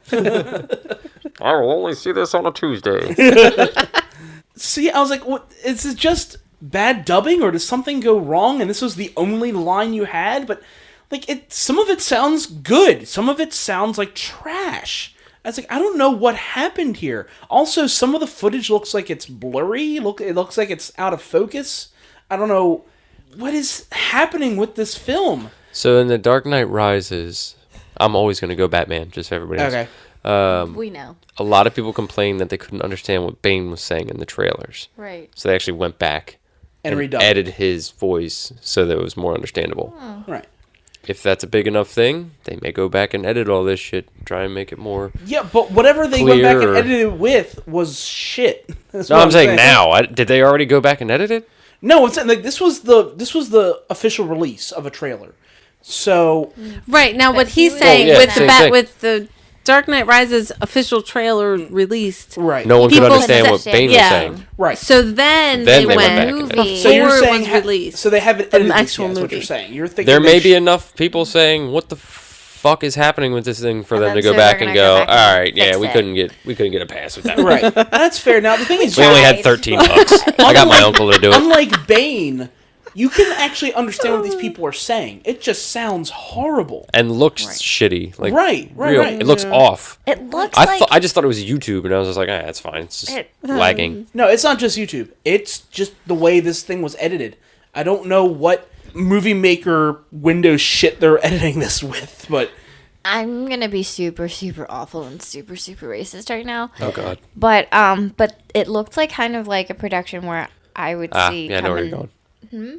I will only see this on a Tuesday. See, I was like, what, is it just bad dubbing or does something go wrong and this was the only line you had? But like some of it sounds good. Some of it sounds like trash. I was like, I don't know what happened here. Also, some of the footage looks like it's blurry. It looks like it's out of focus. I don't know what is happening with this film. So in The Dark Knight Rises, I'm always going to go Batman, just so everybody knows. Okay. We know. A lot of people complained that they couldn't understand what Bane was saying in the trailers. Right. So they actually went back And redubbed. edited his voice so that it was more understandable. Oh. Right. If that's a big enough thing, they may go back and edit all this shit, try and make it more. Yeah, but whatever they went back and clear. edited it with was shit. That's No, what I'm saying now. Did they already go back and edit it? No, it's like this was the official release of a trailer. So right now, what he's he saying was- with same the thing. with the Dark Knight Rises official trailer released, right, No one could People understand said- what Bane was yeah. saying. right. So then Then they they went went back and before edited. So you're it saying was released. so they haven't the edited this actual yet, is what movie. you're saying. You're thinking There may they be enough people saying, "What the fuck is happening with this thing?" for And them then to go so back they're and gonna go, go back and "All right, yeah, fix we it." couldn't get a pass with that." right. That's fair. Now the thing is, We only had Right. 13 bucks. I got my uncle to do it. unlike Bane, you can actually understand what these people are saying. It just sounds horrible. And looks shitty. Like Right. It looks off. It looks I like I just thought it was YouTube, and I was just like, that's fine. It's just lagging. No, it's not just YouTube. It's just the way this thing was edited. I don't know what movie maker Windows shit they're editing this with, but I'm gonna be super, super awful and super, super racist right now. Oh god. But it looked like kind of like a production where I would see. Yeah, I know where you're going.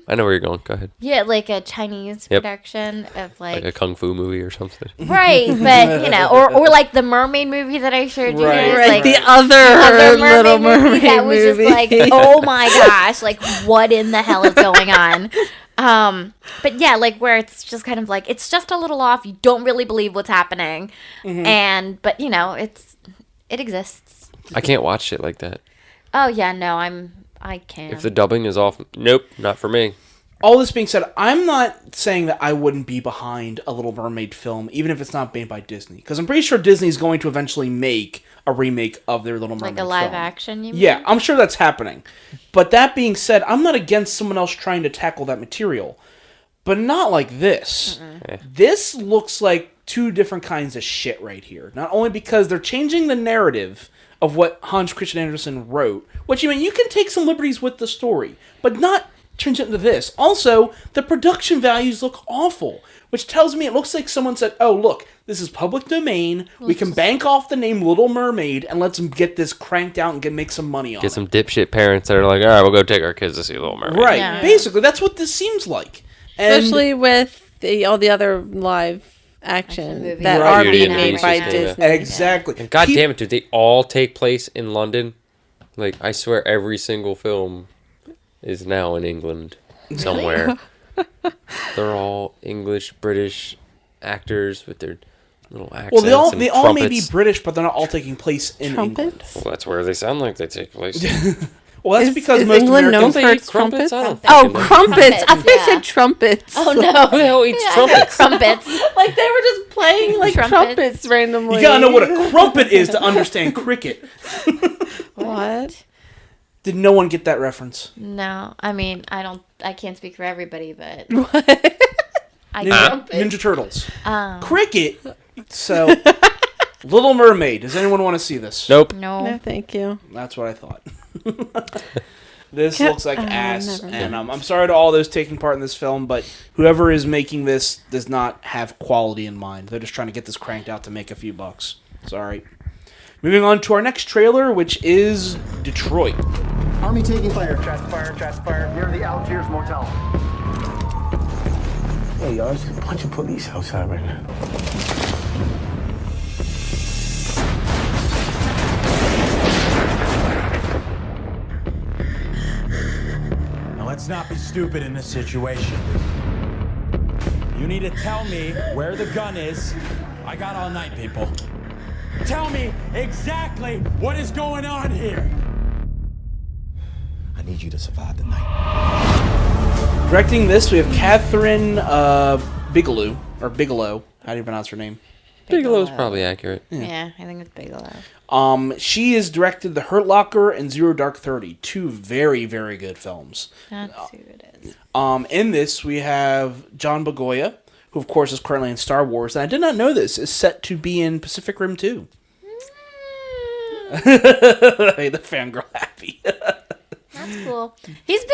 I know where you're going. Go ahead. Yeah, like a Chinese Yep. production of Like a kung fu movie or something. right, but or like the mermaid movie that I showed you Right. guys, Right, like the other Little Mermaid that was movie. just like, oh my gosh, like what in the hell is going on? But yeah, like where it's just kind of like it's just a little off. You don't really believe what's happening, but you know it exists. I can't watch shit like that. Oh yeah, no, I can't. If the dubbing is off, nope, not for me. all this being said, I'm not saying that I wouldn't be behind a Little Mermaid film, even if it's not made by Disney. Because I'm pretty sure Disney's going to eventually make a remake of their Little Mermaid like a live film. action, you mean? Yeah, I'm sure that's happening. But that being said, I'm not against someone else trying to tackle that material. But not like this. This looks like two different kinds of shit right here. Not only because they're changing the narrative of what Hans Christian Andersen wrote, which you mean you can take some liberties with the story, but not change it into this. Also, the production values look awful, which tells me it looks like someone said, oh, look, this is public domain. We can bank off the name Little Mermaid and let's get this cranked out and make some money on it. Get some dipshit parents that are like, all right, we'll go take our kids to see Little Mermaid. Right. Yeah. Basically, that's what this seems like. And Especially with all the other live action movies. that Right. are Beauty being and the made Beast by is doing that. Disney. Exactly. And God damn it, dude, they all take place in London. Like, I swear every single film is now in England somewhere. They're all English, British actors with their little accents. Well, and they all may be trumpets. British, but they're not all taking place in England. Trumpets? Well, that's where they sound like they take place. Well, that's because is most England known Americans... for Don't they its eat crumpets? crumpets? I don't Oh, fucking know. crumpets! I thought you yeah. said trumpets. Oh no. Who the hell eats trumpets? Crumpets. Like they were just playing like Trumpets. trumpets randomly. You gotta know what a crumpet is to understand cricket. What? Did no one get that reference? No, I mean I can't speak for everybody, but I Ninja Turtles. Cricket. So, Little Mermaid. Does anyone want to see this? Nope. No, thank you. That's what I thought. This looks like ass, and I'm sorry to all those taking part in this film, but whoever is making this does not have quality in mind. They're just trying to get this cranked out to make a few bucks. Sorry. Moving on to our next trailer, which is Detroit. Army taking fire. Shots fired. Near the Algiers Motel. Hey, y'all, there's a bunch of police outside right now. Let's not be stupid in this situation. You need to tell me where the gun is. I got all night, people. Tell me exactly what is going on here. I need you to survive the night. Directing this, we have Catherine Bigelow. How do you pronounce her name? Bigelow's probably accurate. Yeah, I think it's Bigelow. She has directed The Hurt Locker and Zero Dark 30, two very, very good films. Let's see who it is. In this, we have John Boyega, who of course is currently in Star Wars, and I did not know this, is set to be in Pacific Rim 2. Hey, the fangirl happy. That's cool. He's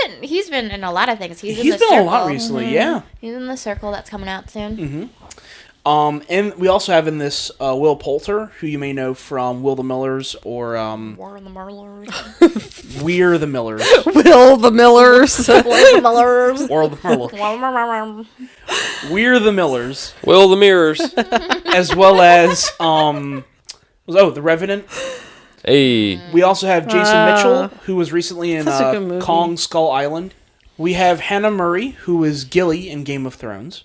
been in a lot of things. He's been Circle. a lot recently, yeah. He's in The Circle that's coming out soon. Mm-hmm. And we also have in this Will Poulter, who you may know from Will the Millers or War the Millers. We're the Millers. Will the Millers. Will the Millers. Or the Millers. We're the Millers. Will the Mirrors. As well as The Revenant. Hey. We also have Jason Mitchell, who was recently in Kong Skull Island. We have Hannah Murray, who is Gilly in Game of Thrones.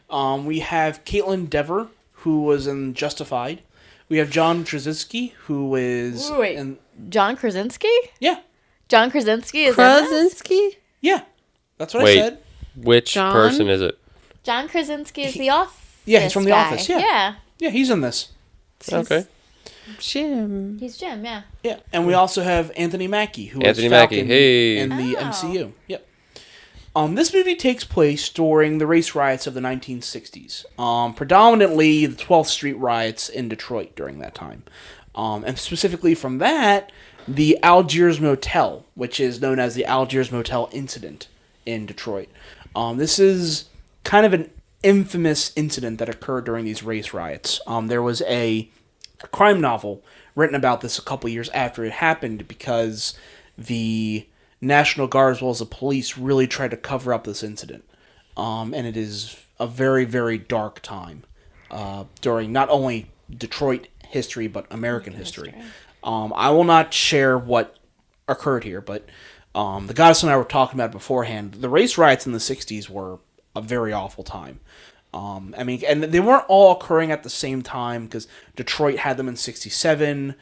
We have Caitlin Dever, who was in Justified. We have John Krasinski, who is... Wait, John Krasinski? Yeah. John Krasinski is Krasinski? Yeah. That's what I said. Which person is it? John Krasinski is the Office Yeah, he's from The guy. Office, yeah. Yeah, he's in this. Okay. Jim. He's Jim, yeah. Yeah, and we also have Anthony Mackie, who Anthony is Falcon Mackie, hey. in the MCU. Yep. This movie takes place during the race riots of the 1960s. Predominantly the 12th Street riots in Detroit during that time. And specifically from that, the Algiers Motel, which is known as the Algiers Motel Incident in Detroit. This is kind of an infamous incident that occurred during these race riots. There was a crime novel written about this a couple years after it happened because the National Guard as well as the police really tried to cover up this incident. And it is a very, very dark time during not only Detroit history but American history. I will not share what occurred here, but the goddess and I were talking about beforehand. The race riots in the 60s were a very awful time. I mean, and they weren't all occurring at the same time because Detroit had them in 67,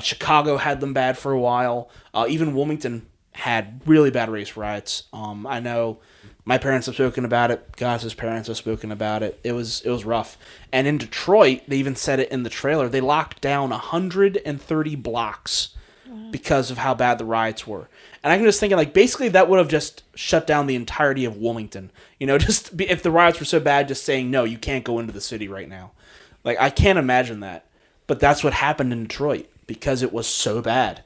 Chicago had them bad for a while, even Wilmington had really bad race riots. I know my parents have spoken about it, Goddess's parents have spoken about it. It was rough. And in Detroit, they even said it in the trailer, they locked down 130 blocks because of how bad the riots were. And I'm just thinking, like, basically that would have just shut down the entirety of Wilmington. You know, if the riots were so bad, just saying, no, you can't go into the city right now. Like, I can't imagine that. But that's what happened in Detroit because it was so bad.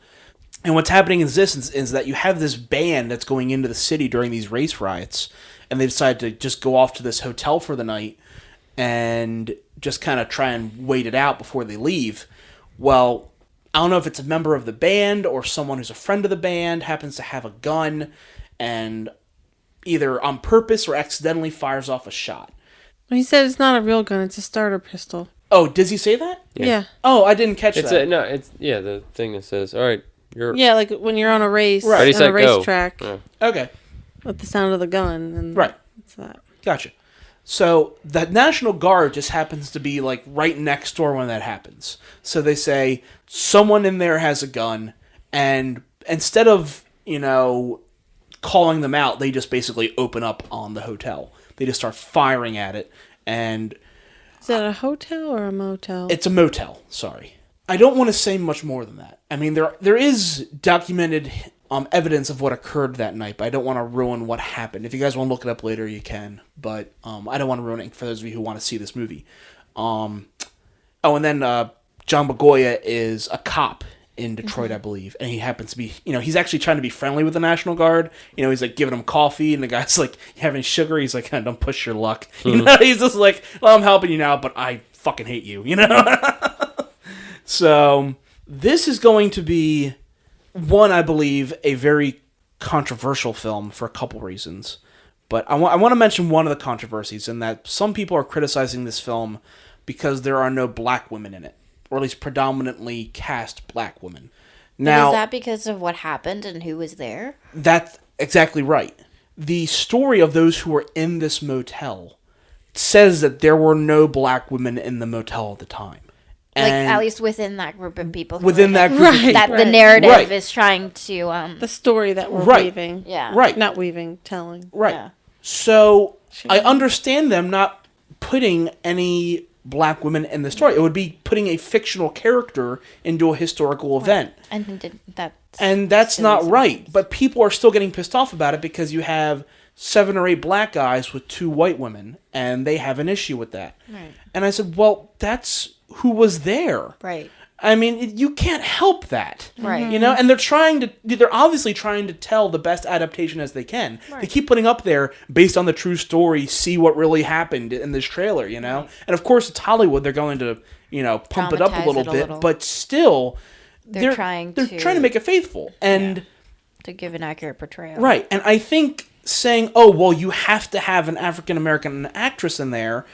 And what's happening is that you have this band that's going into the city during these race riots, and they decide to just go off to this hotel for the night and just kind of try and wait it out before they leave. Well, I don't know if it's a member of the band or someone who's a friend of the band happens to have a gun and either on purpose or accidentally fires off a shot. He said it's not a real gun, it's a starter pistol. Oh, does he say that? Yeah. Oh, I didn't catch that. It's the thing that says, all right, yeah, like when you're on a race, Ready, on set, a racetrack. go. Okay. With the sound of the gun. And right. It's that. Gotcha. So the National Guard just happens to be like right next door when that happens. So they say someone in there has a gun, and instead of, calling them out, they just basically open up on the hotel. They just start firing at it, and is that a hotel or a motel? It's a motel, sorry. I don't want to say much more than that. I mean, there is documented evidence of what occurred that night, but I don't want to ruin what happened. If you guys want to look it up later, you can. But I don't want to ruin it for those of you who want to see this movie. And then John Boyega is a cop in Detroit, I believe, and he happens to be, he's actually trying to be friendly with the National Guard. He's like giving him coffee, and the guy's like, "You having sugar?" He's like, "Don't push your luck." He's just like, "Well, I'm helping you now, but I fucking hate you." So this is going to be one, I believe, a very controversial film for a couple reasons. But I want to mention one of the controversies, in that some people are criticizing this film because there are no black women in it, or at least predominantly cast black women. Now, is that because of what happened and who was there? That's exactly right. The story of those who were in this motel says that there were no black women in the motel at the time. And at least within that group of people. Within that group of people. That the narrative is trying to... the story that we're weaving. Yeah. Right. Not weaving, telling. Right. Yeah. So I understand them not putting any black women in the story. It would be putting a fictional character into a historical event. And that's not right. But people are still getting pissed off about it because you have 7 or 8 black guys with 2 white women, and they have an issue with that. Right. And I said, well, that's who was there. Right. I mean, you can't help that. Right. And they're obviously trying to tell the best adaptation as they can. Right. They keep putting up there, based on the true story, see what really happened in this trailer, Right. And of course, it's Hollywood. They're going to, pump it up a little bit. But still, they're trying to make it faithful. And to give an accurate portrayal. Right. And I think saying, oh, well, you have to have an African-American actress in there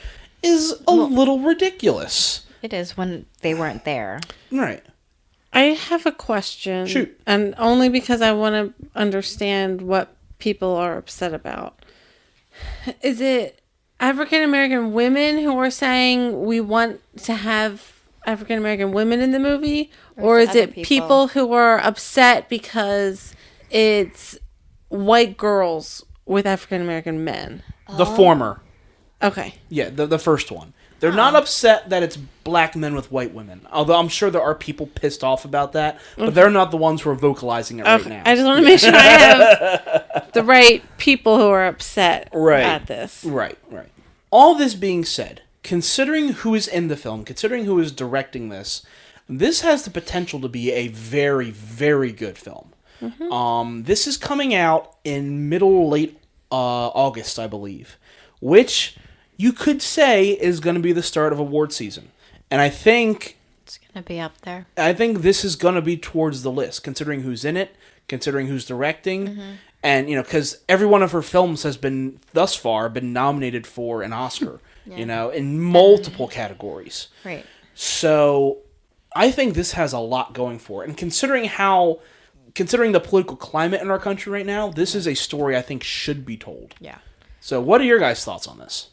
is a little ridiculous. It is when they weren't there. Right. I have a question. Shoot. And only because I want to understand what people are upset about. Is it African American women who are saying we want to have African American women in the movie? Or is it people who are upset because it's white girls with African American men? The former. Okay. Yeah, the first one. They're not upset that it's black men with white women. Although I'm sure there are people pissed off about that. But they're not the ones who are vocalizing it right now. I just want to make sure I have the right people who are upset at this. Right. All this being said, considering who is in the film, considering who is directing this has the potential to be a very, very good film. Mm-hmm. This is coming out in late August, I believe. Which you could say is going to be the start of award season. And I think it's going to be up there. I think this is going to be towards the list, considering who's in it, considering who's directing, and because every one of her films has been thus far been nominated for an Oscar, in multiple categories. Right. So I think this has a lot going for it, and considering the political climate in our country right now, this is a story I think should be told. Yeah. So what are your guys' thoughts on this?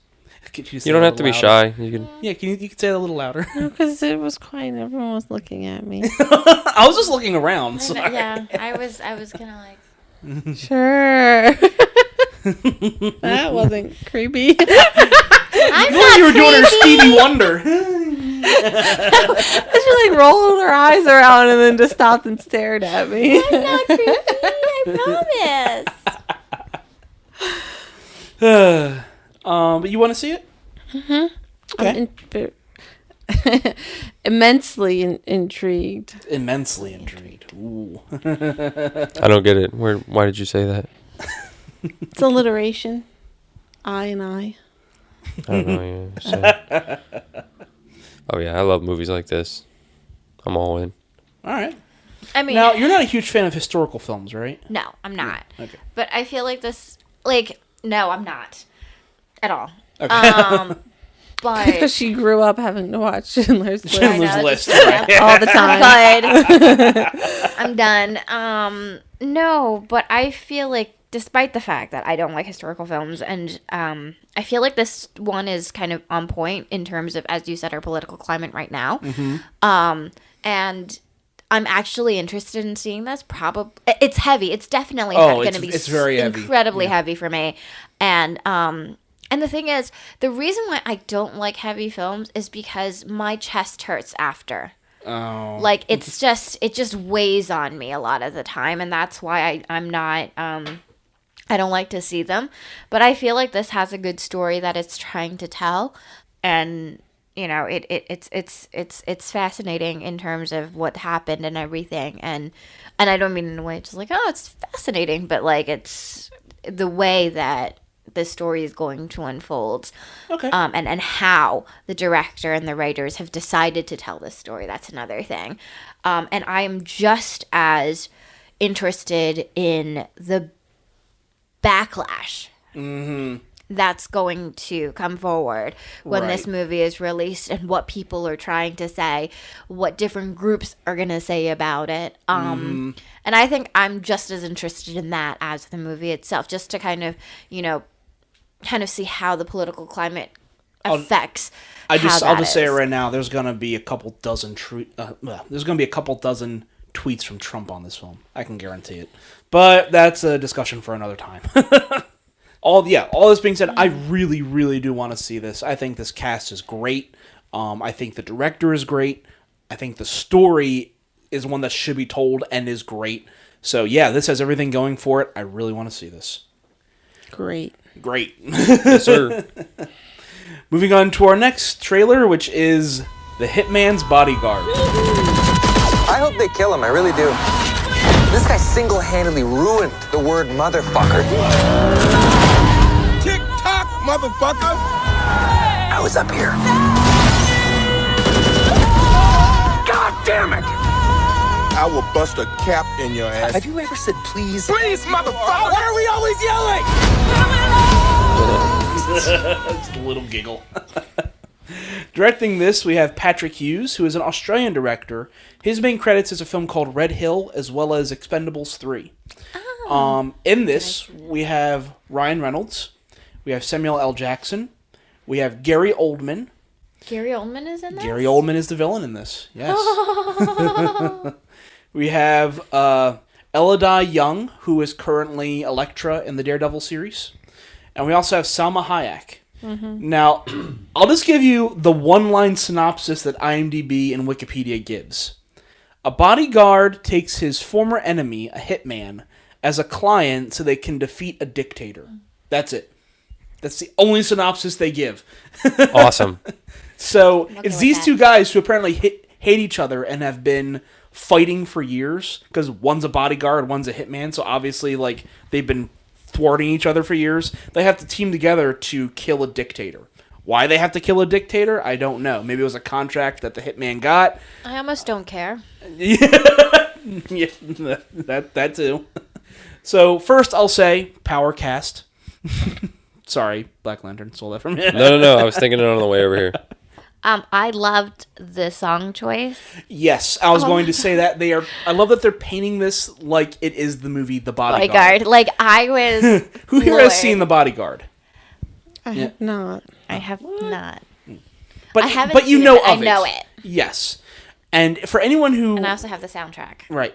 You don't have to be shy. You can. Yeah, you can say it a little louder. No, because it was quiet. Everyone was looking at me. I was just looking around. Sorry. Yeah, I was kind of like. Sure. That wasn't creepy. I'm not. You were doing her Stevie Wonder. She rolled her eyes around and then just stopped and stared at me. I'm not creepy. I promise. But you want to see it? Mm-hmm. Okay. I'm immensely intrigued. Immensely intrigued. Ooh. I don't get it. Why did you say that? It's alliteration. I and I. I don't know. Yeah. Oh yeah, I love movies like this. I'm all in. All right. I mean, now you're not a huge fan of historical films, right? No, I'm not. Okay. But I feel like this, no, I'm not at all. Okay. But she grew up having to watch Schindler's List. Schindler's List, right? All the time. I'm done. No, but I feel like, despite the fact that I don't like historical films, and I feel like this one is kind of on point in terms of, as you said, our political climate right now. Mm-hmm. And I'm actually interested in seeing this. Probably, it's heavy. It's definitely going to be very incredibly heavy for me. And the thing is, the reason why I don't like heavy films is because my chest hurts after. Oh. It just weighs on me a lot of the time, and that's why I'm not, I don't like to see them. But I feel like this has a good story that it's trying to tell, and, you know, it's fascinating in terms of what happened and everything, and I don't mean in a way just like, oh, it's fascinating, but like it's the way that the story is going to unfold, and how the director and the writers have decided to tell this story. That's another thing, and I am just as interested in the backlash that's going to come forward when this movie is released, and what people are trying to say, what different groups are going to say about it. And I think I'm just as interested in that as the movie itself, just to kind of, you know, see how the political climate affects. I'll just say it right now. There's going to be a couple dozen tweets from Trump on this film. I can guarantee it. But that's a discussion for another time. All this being said, I really, really do want to see this. I think this cast is great. I think the director is great. I think the story is one that should be told and is great. So yeah, this has everything going for it. I really want to see this. Great. Yes, sir. Moving on to our next trailer, which is The Hitman's Bodyguard. I hope they kill him, I really do. This guy single-handedly ruined the word motherfucker. Tick-tock, motherfucker! I was up here. God damn it! I will bust a cap in your ass. Have you ever said please? Please, motherfucker! What are we always yelling? Just a little giggle. Directing this, we have Patrick Hughes, who is an Australian director. His main credits is a film called Red Hill, as well as Expendables 3. In this, we have Ryan Reynolds, we have Samuel L. Jackson, we have Gary Oldman. Gary Oldman is in this? Gary Oldman is the villain in this, yes. We have Elodie Young, who is currently Elektra in the Daredevil series. And we also have Salma Hayek. Now, I'll just give you the one-line synopsis that IMDb and Wikipedia gives. A bodyguard takes his former enemy, a hitman, as a client so they can defeat a dictator. That's it. That's the only synopsis they give. Awesome. So, it's these two guys who apparently hate each other and have been fighting for years, because one's a bodyguard, one's a hitman, so obviously, like, they've been thwarting each other for years. They have to team together to kill a dictator. Why they have to kill a dictator, I don't know. Maybe it was a contract that the hitman got. I almost don't care. Yeah, that too. So first I'll say power cast. Sorry, Black Lantern stole that from me. No. I was thinking it on the way over here. I loved the song choice. Yes, I was going to say that. I love that they're painting this like it is the movie The Bodyguard. Like, I was Who here has seen The Bodyguard? I have not. I have not. But I haven't but you seen know it, of I know it. Yes. And for anyone who... And I also have the soundtrack. Right.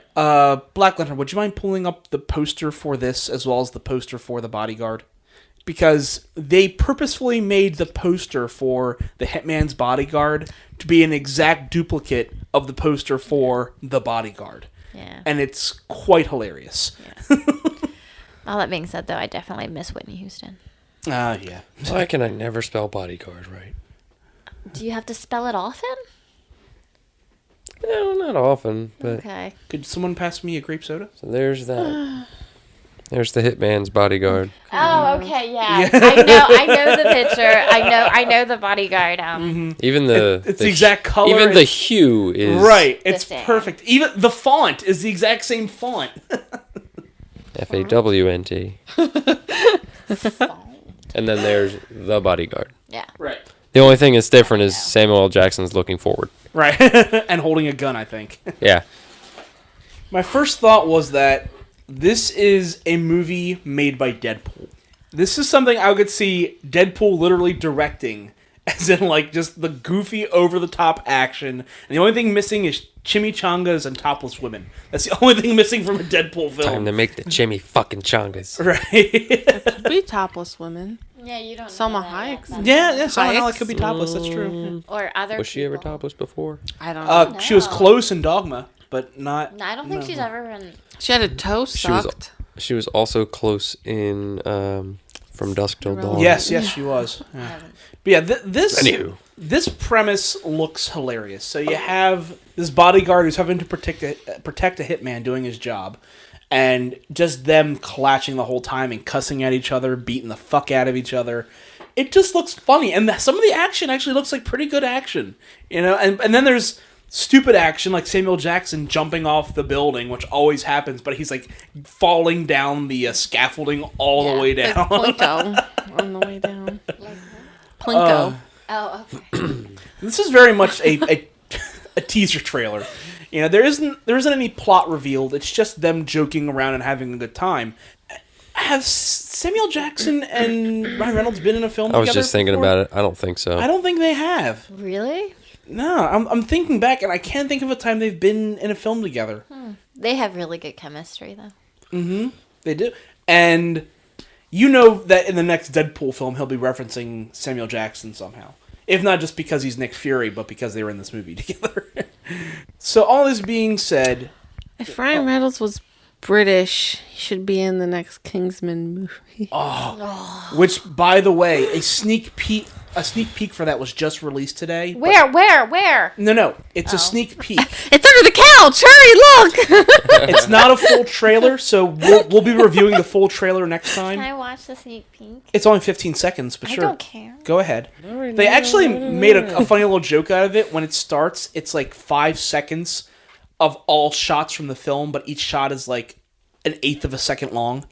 Black Lantern, would you mind pulling up the poster for this as well as the poster for The Bodyguard? Because they purposefully made the poster for The Hitman's Bodyguard to be an exact duplicate of the poster for The Bodyguard. Yeah. And it's quite hilarious. Yeah. All that being said, though, I definitely miss Whitney Houston. Yeah. Why can I never spell bodyguard right? Do you have to spell it often? No, not often, but... Okay. Could someone pass me a grape soda? So there's that. There's the Hitman's Bodyguard. Oh, okay, yeah. I know the picture. I know the Bodyguard. Even it's the exact color. Even the hue is right. It's perfect. Even the font is the exact same font. FAWNT. And then there's the Bodyguard. Yeah. Right. The only thing that's different is Samuel L. Jackson's looking forward. Right. And holding a gun, I think. Yeah. My first thought was that this is a movie made by Deadpool. This is something I could see Deadpool literally directing, as in like just the goofy, over-the-top action. And the only thing missing is chimichangas and topless women. That's the only thing missing from a Deadpool film. Time to make the chimmy fucking changas. Right. It could be topless women. Yeah, you don't. Salma Hayek. Yeah, Salma Hayek could be topless. That's true. Or other. Was she ever topless before? I don't know. She was close in Dogma, but not. No, I don't think she's ever been. She had a toe sucked. She was also close in From Dusk Till Dawn. Yes, she was. Yeah. But yeah, Anywho. this premise looks hilarious. So you have this bodyguard who's having to protect a hitman doing his job, and just them clashing the whole time and cussing at each other, beating the fuck out of each other. It just looks funny, and some of the action actually looks like pretty good action, And then there's stupid action like Samuel Jackson jumping off the building, which always happens, but he's like falling down the scaffolding all the way down. Like Plinko on the way down. Plinko. Okay. This is very much a teaser trailer. There isn't any plot revealed. It's just them joking around and having a good time. Have Samuel Jackson and Ryan Reynolds been in a film together? I was just thinking before? about it. I don't think so. I don't think they have. Really? No, I'm thinking back, and I can't think of a time they've been in a film together. They have really good chemistry, though. Mm-hmm. They do. And you know that in the next Deadpool film, he'll be referencing Samuel Jackson somehow. If not just because he's Nick Fury, but because they were in this movie together. So all this being said... If Ryan Reynolds was British, he should be in the next Kingsman movie. Which, by the way, a sneak peek for that was just released today. Where? No, it's a sneak peek. It's under the couch. Hurry, look. It's not a full trailer, so we'll be reviewing the full trailer next time. Can I watch the sneak peek? It's only 15 seconds, but sure. I don't care. Go ahead. They actually made a funny little joke out of it. When it starts, it's like 5 seconds of all shots from the film, but each shot is like an eighth of a second long.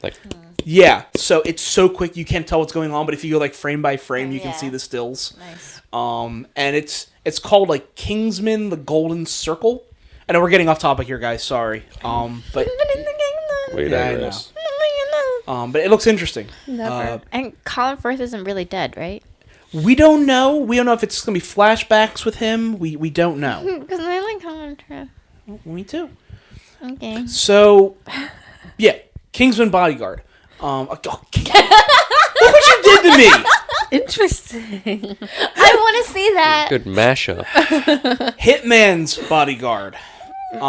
Yeah, so it's so quick you can't tell what's going on, but if you go like frame by frame, you can see the stills. Nice. And it's called like Kingsman: The Golden Circle. I know we're getting off topic here, guys. Sorry. But Wait, I know. But it looks interesting. And Colin Firth isn't really dead, right? We don't know. We don't know if it's gonna be flashbacks with him. We don't know. Because I like Colin Firth. Me too. Okay. So, yeah, Kingsman Bodyguard. Look what you did to me! Interesting. I want to see that. Good mashup. Hitman's Bodyguard. You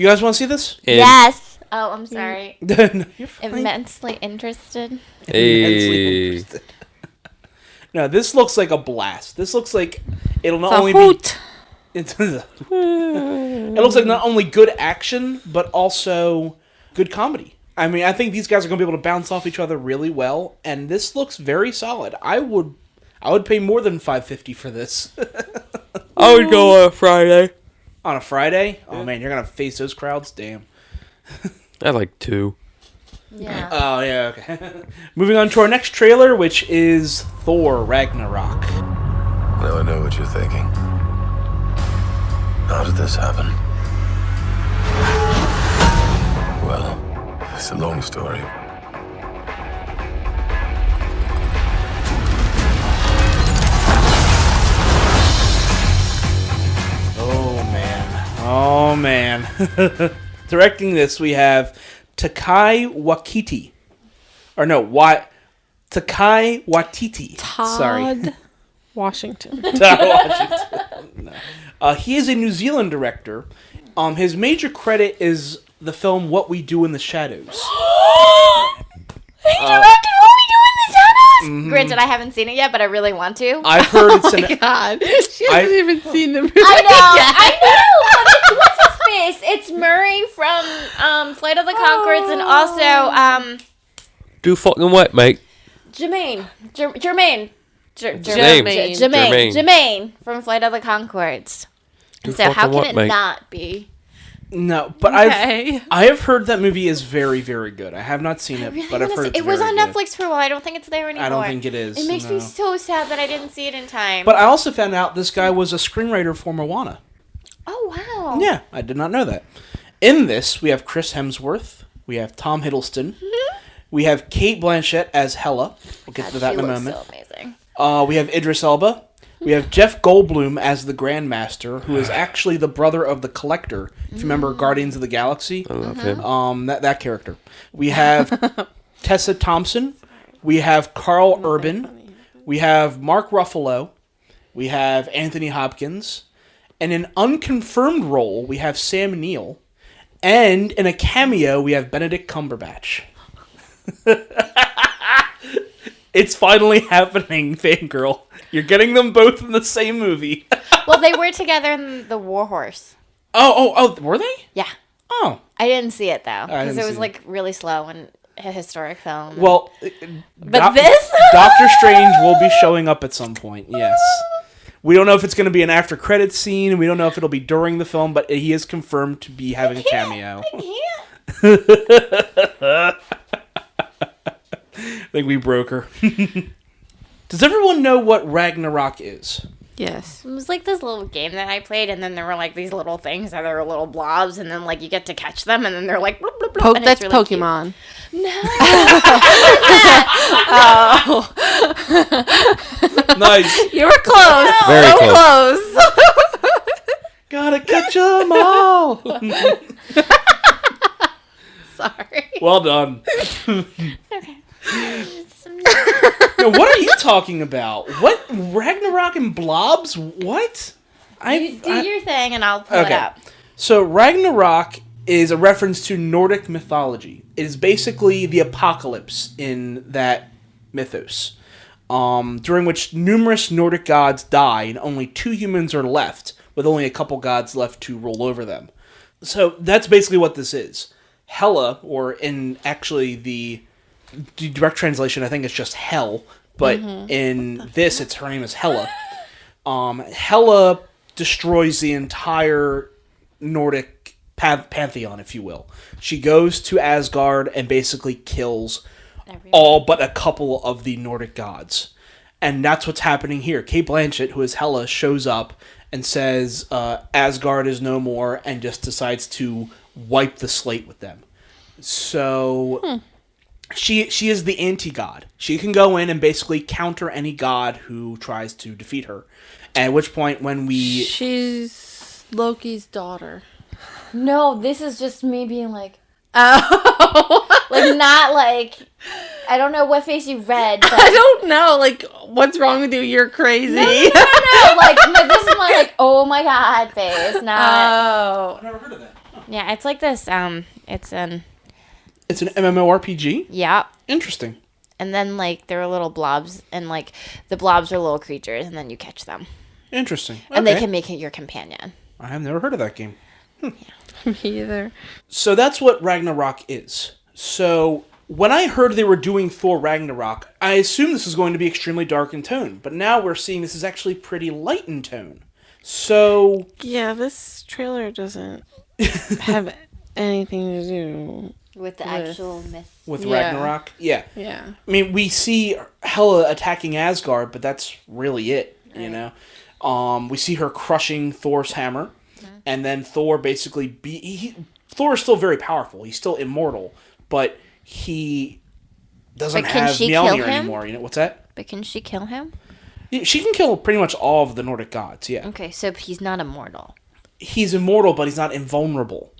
guys want to see this? Yes. Oh, I'm sorry. No, you're fine. Immensely interested. Hey. Interested. No, this looks like a blast. This looks like it'll not It's a only hoot. It looks like not only good action, but also good comedy. I mean, I think these guys are going to be able to bounce off each other really well, and this looks very solid. I would pay more than $5.50 for this. I would go on a Friday. On a Friday? Oh man, you're going to face those crowds? Damn. I like 2. Yeah. Oh, yeah, okay. Moving on to our next trailer, which is Thor Ragnarok. Now I know what you're thinking. How did this happen? Well, it's a long story. Oh, man. Directing this, we have Takai Waititi. Or no, Takai Waititi. Sorry. Washington. Todd Washington. No. He is a New Zealand director. His major credit is the film What We Do in the Shadows. He directed What We Do in the Shadows? Mm-hmm. Granted, I haven't seen it yet, but I really want to. I've heard it's Oh my god. She hasn't even seen the movie. I know, but what's his face? It's Murray from Flight of the Conchords and also Do fucking what, mate? Jermaine from Flight of the Conchords. So how can it not be? No, but I have heard that movie is very, very good. I have not seen it, but I've heard it's it was very on good. Netflix for a while. I don't think it's there anymore. I don't think it is. It makes me so sad that I didn't see it in time. But I also found out this guy was a screenwriter for Moana. Oh, wow. Yeah, I did not know that. In this, we have Chris Hemsworth. We have Tom Hiddleston. We have Cate Blanchett as Hela. We'll get to that in a moment. So amazing. We have Idris Elba. We have Jeff Goldblum as the Grandmaster, who is actually the brother of the Collector. If you remember Guardians of the Galaxy. I love him. That character. We have Tessa Thompson. We have Carl Urban. We have Mark Ruffalo. We have Anthony Hopkins. In an unconfirmed role, we have Sam Neill. And in a cameo, we have Benedict Cumberbatch. It's finally happening, Fangirl. You're getting them both in the same movie. Well, they were together in The War Horse. Oh, were they? Yeah. Oh. I didn't see it, though, I because didn't it was, see like, really slow and a historic film. Well, but this? Doctor Strange will be showing up at some point, yes. We don't know if it's going to be an after-credits scene. We don't know if it'll be during the film, but he is confirmed to be having a cameo. I think we broke her. Does everyone know what Ragnarok is? Yes. It was like this little game that I played, and then there were like these little things that are little blobs, and then like you get to catch them, and then they're like, bloop, bloop, bloop, and that's it's really Pokemon. Cute. No. Oh. Nice. You were close. Very so close. Gotta catch them all. Sorry. Well done. Okay. No, what are you talking about? What? Ragnarok and blobs? What? Do your thing, and I'll pull it up. So Ragnarok is a reference to Nordic mythology. It is basically the apocalypse in that mythos, during which numerous Nordic gods die and only 2 humans are left, with only a couple gods left to rule over them. So that's basically what this is. Hela, or in actually the direct translation, I think it's just Hell, but in this, her name is Hela. Hela destroys the entire Nordic pantheon, if you will. She goes to Asgard and basically kills all but a couple of the Nordic gods. And that's what's happening here. Cate Blanchett, who is Hela, shows up and says Asgard is no more, and just decides to wipe the slate with them. So she is the anti-god. She can go in and basically counter any god who tries to defeat her. At which point, when we... She's Loki's daughter. No, this is just me being like, oh. Like, not like, I don't know what face you read, but... I don't know, like, what's wrong with you? You're crazy. No, like, no, this is my, like, oh my god face, not... Oh. I've never heard of that. Huh. Yeah, it's like this, it's an MMORPG? Yeah. Interesting. And then, like, there are little blobs, and, like, the blobs are little creatures, and then you catch them. Interesting. And they can make it your companion. I have never heard of that game. Me either. So that's what Ragnarok is. So when I heard they were doing Thor Ragnarok, I assumed this was going to be extremely dark in tone. But now we're seeing this is actually pretty light in tone. So... Yeah, this trailer doesn't have anything to do... With the actual myth. With Ragnarok? Yeah. Yeah. I mean, we see Hela attacking Asgard, but that's really it, you know? We see her crushing Thor's hammer, and then Thor basically... Thor is still very powerful. He's still immortal, but he doesn't have Mjolnir anymore. You know, what's that? But can she kill him? Yeah, she can kill pretty much all of the Nordic gods, yeah. Okay, so he's not immortal. He's immortal, but he's not invulnerable.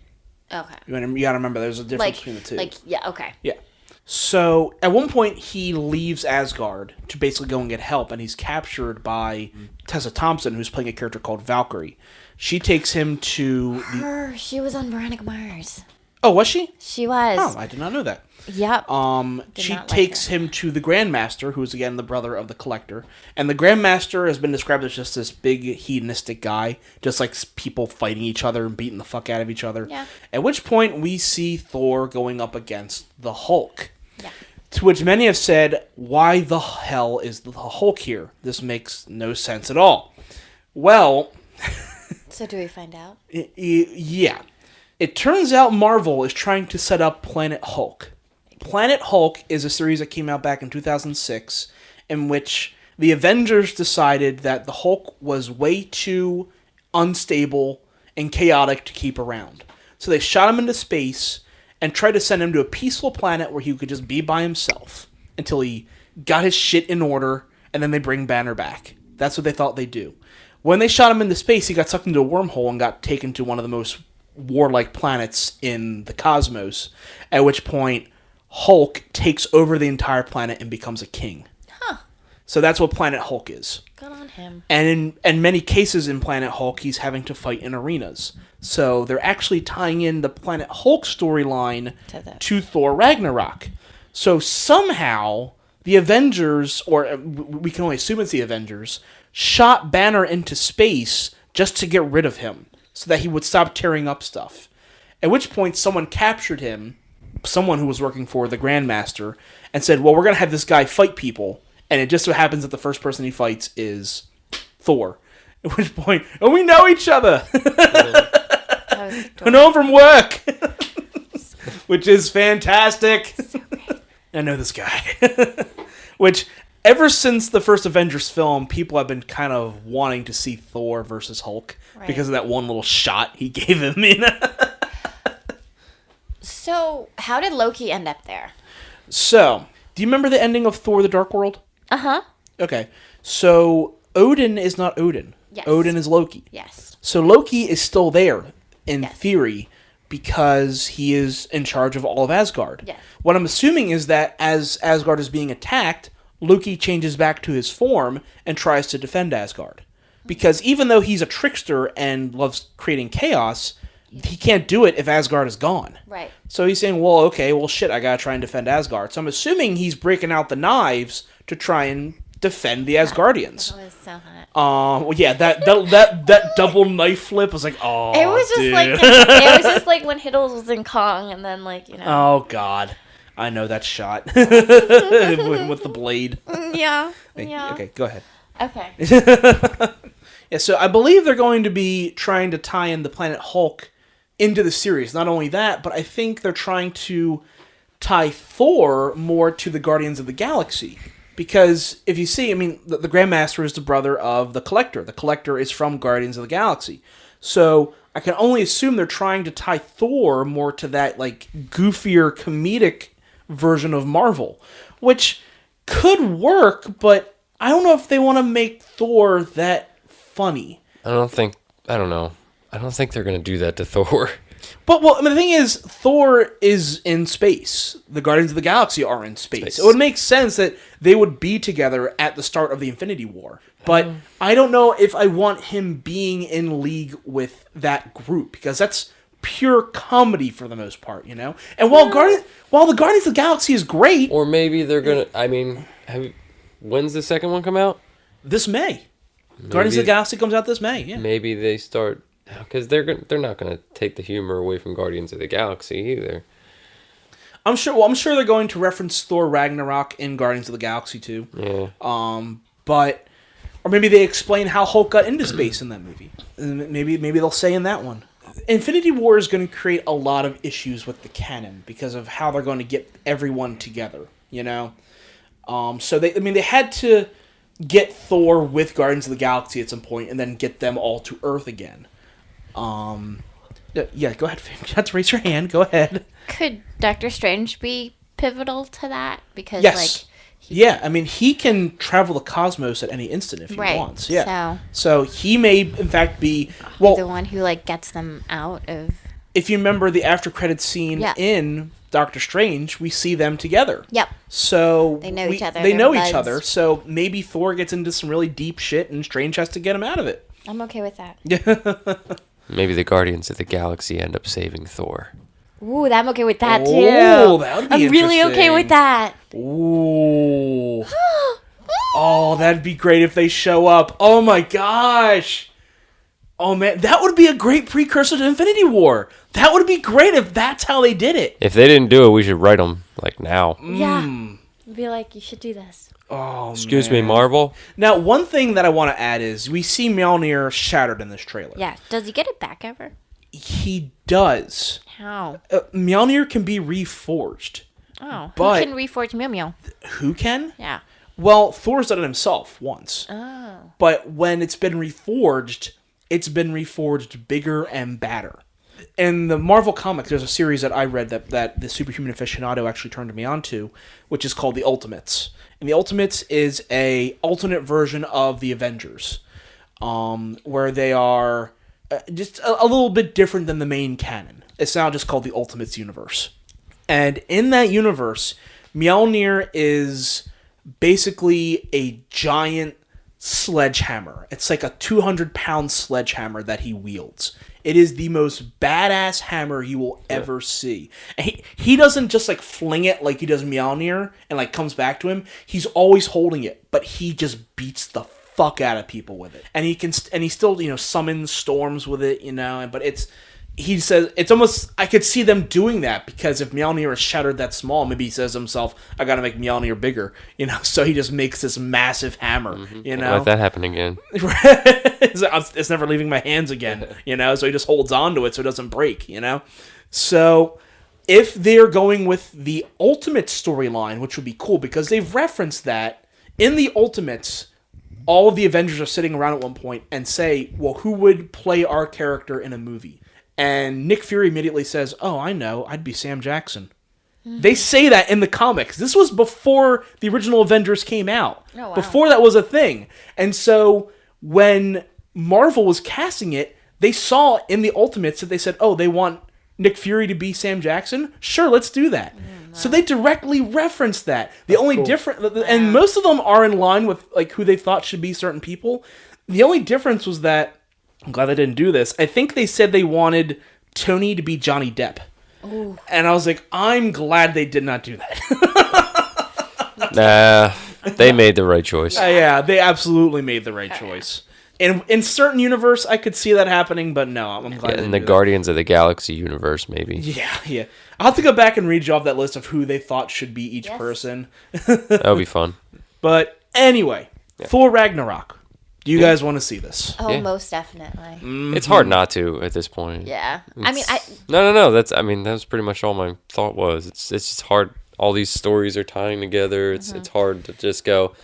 Okay. You gotta remember, there's a difference between the two. Yeah, okay. Yeah. So, at one point, he leaves Asgard to basically go and get help, and he's captured by Tessa Thompson, who's playing a character called Valkyrie. She takes him to... She was on Veronica Mars. Oh, was she? She was. Oh, I did not know that. Yep. She takes him to the Grandmaster, who is, again, the brother of the Collector. And the Grandmaster has been described as just this big hedonistic guy, just like people fighting each other and beating the fuck out of each other. Yeah. At which point, we see Thor going up against the Hulk. Yeah. To which many have said, why the hell is the Hulk here? This makes no sense at all. Well... So do we find out? Yeah. It turns out Marvel is trying to set up Planet Hulk. Planet Hulk is a series that came out back in 2006 in which the Avengers decided that the Hulk was way too unstable and chaotic to keep around. So they shot him into space and tried to send him to a peaceful planet where he could just be by himself until he got his shit in order, and then they bring Banner back. That's what they thought they'd do. When they shot him into space, he got sucked into a wormhole and got taken to one of the most warlike planets in the cosmos, at which point Hulk takes over the entire planet and becomes a king. Huh. So that's what Planet Hulk is. Good on him. And in many cases in Planet Hulk, he's having to fight in arenas. So they're actually tying in the Planet Hulk storyline to Thor Ragnarok. So somehow the Avengers, or we can only assume it's the Avengers, shot Banner into space just to get rid of him so that he would stop tearing up stuff. At which point someone captured him, someone who was working for the Grandmaster, and said, well, we're going to have this guy fight people. And it just so happens that the first person he fights is Thor. At which point, and we know each other. I know him from work. Which is fantastic. So I know this guy. Which, ever since the first Avengers film, people have been kind of wanting to see Thor versus Hulk. Right. Because of that one little shot he gave him. So, how did Loki end up there? So, do you remember the ending of Thor the Dark World? Uh-huh. Okay. So, Odin is not Odin. Yes. Odin is Loki. Yes. So Loki is still there, in theory, because he is in charge of all of Asgard. Yes. What I'm assuming is that as Asgard is being attacked, Loki changes back to his form and tries to defend Asgard. Because even though he's a trickster and loves creating chaos, he can't do it if Asgard is gone. Right. So he's saying, well, okay, well, shit, I gotta try and defend Asgard. So I'm assuming he's breaking out the knives to try and defend the Asgardians. That was so hot. Well, yeah, that double knife flip was like, oh, it was just dude. it was just like when Hiddles was in Kong, and then Oh God, I know that shot with the blade. Yeah. Okay, go ahead. Okay. Yeah, so I believe they're going to be trying to tie in the Planet Hulk into the series. Not only that, but I think they're trying to tie Thor more to the Guardians of the Galaxy. Because if you see, I mean, the Grandmaster is the brother of the Collector. The Collector is from Guardians of the Galaxy. So I can only assume they're trying to tie Thor more to that, like, goofier, comedic version of Marvel. Which could work, but I don't know if they want to make Thor that funny. I don't think they're going to do that to Thor. But, well, I mean, the thing is, Thor is in space. The Guardians of the Galaxy are in space. It would make sense that they would be together at the start of the Infinity War. But I don't know if I want him being in league with that group, because that's pure comedy for the most part, And while the Guardians of the Galaxy is great... Or maybe they're going to... I mean, when's the second one come out? This May. Guardians of the Galaxy comes out this May, yeah. Maybe they start... Because they're not going to take the humor away from Guardians of the Galaxy either. I'm sure they're going to reference Thor Ragnarok in Guardians of the Galaxy too. Yeah. Or maybe they explain how Hulk got into space in that movie. Maybe they'll say in that one. Infinity War is going to create a lot of issues with the canon because of how they're going to get everyone together. So they had to get Thor with Guardians of the Galaxy at some point and then get them all to Earth again. Yeah, go ahead. You have to raise your hand. Go ahead. Could Doctor Strange be pivotal to that? Because yes. I mean, he can travel the cosmos at any instant if he wants. Yeah. So he may, in fact, be the one who gets them out of. If you remember the after credits scene in Doctor Strange, we see them together. Yep. So they know each other. They know each other. So maybe Thor gets into some really deep shit, and Strange has to get him out of it. I'm okay with that. Maybe the Guardians of the Galaxy end up saving Thor. Ooh, I'm okay with that too. Oh, that would be I'm really okay with that. Ooh. Oh, that'd be great if they show up. Oh my gosh. Oh man, that would be a great precursor to Infinity War. That would be great if that's how they did it. If they didn't do it, we should write them now. Yeah. Be like, you should do this. Oh, Excuse me, Marvel? Now, one thing that I want to add is we see Mjolnir shattered in this trailer. Yeah. Does he get it back ever? He does. How? Mjolnir can be reforged. Oh. But who can reforge Mjolnir? Who can? Yeah. Well, Thor's done it himself once. Oh. But when it's been reforged bigger and badder. In the Marvel comics, there's a series that I read that the Superhuman Aficionado actually turned me on to, which is called The Ultimates. And The Ultimates is a alternate version of the Avengers, where they are just a little bit different than the main canon. It's now just called the Ultimates universe. And in that universe, Mjolnir is basically a giant sledgehammer. It's like a 200-pound sledgehammer that he wields. It is the most badass hammer you will ever see. And he doesn't just like fling it like he does Mjolnir and like comes back to him. He's always holding it, but he just beats the fuck out of people with it. And he still, you know, summons storms with it, you know, but he says it's almost, I could see them doing that, because if Mjolnir is shattered that small, maybe he says to himself, I gotta make Mjolnir bigger, you know, so he just makes this massive hammer, you know. Let that happen again. It's never leaving my hands again, you know, so he just holds on to it so it doesn't break, you know. So if they're going with the Ultimate storyline, which would be cool, because they've referenced that in the Ultimates, all of the Avengers are sitting around at one point and say, well, who would play our character in a movie? And Nick Fury immediately says, oh, I know, I'd be Sam Jackson. Mm-hmm. They say that in the comics. This was before the original Avengers came out. Oh, wow. Before that was a thing. And so when Marvel was casting it, they saw in the Ultimates that they said, oh, they want Nick Fury to be Sam Jackson? Sure, let's do that. Wow. So they directly referenced that. The only difference, and most of them are in line with like who they thought should be certain people. The only difference was that, I'm glad they didn't do this, I think they said they wanted Tony to be Johnny Depp. Ooh. And I was like, I'm glad they did not do that. Nah, they made the right choice. Yeah, they absolutely made the right choice. In certain universe, I could see that happening, but no, I'm glad. Yeah, in the Guardians of the Galaxy universe, maybe. Yeah. I'll have to go back and read you off that list of who they thought should be each person. That would be fun. But anyway, Thor Ragnarok. Do you guys want to see this? Oh, most definitely. Mm-hmm. It's hard not to at this point. Yeah. No. That's pretty much all my thought was. It's just hard. All these stories are tying together. It's hard to just go,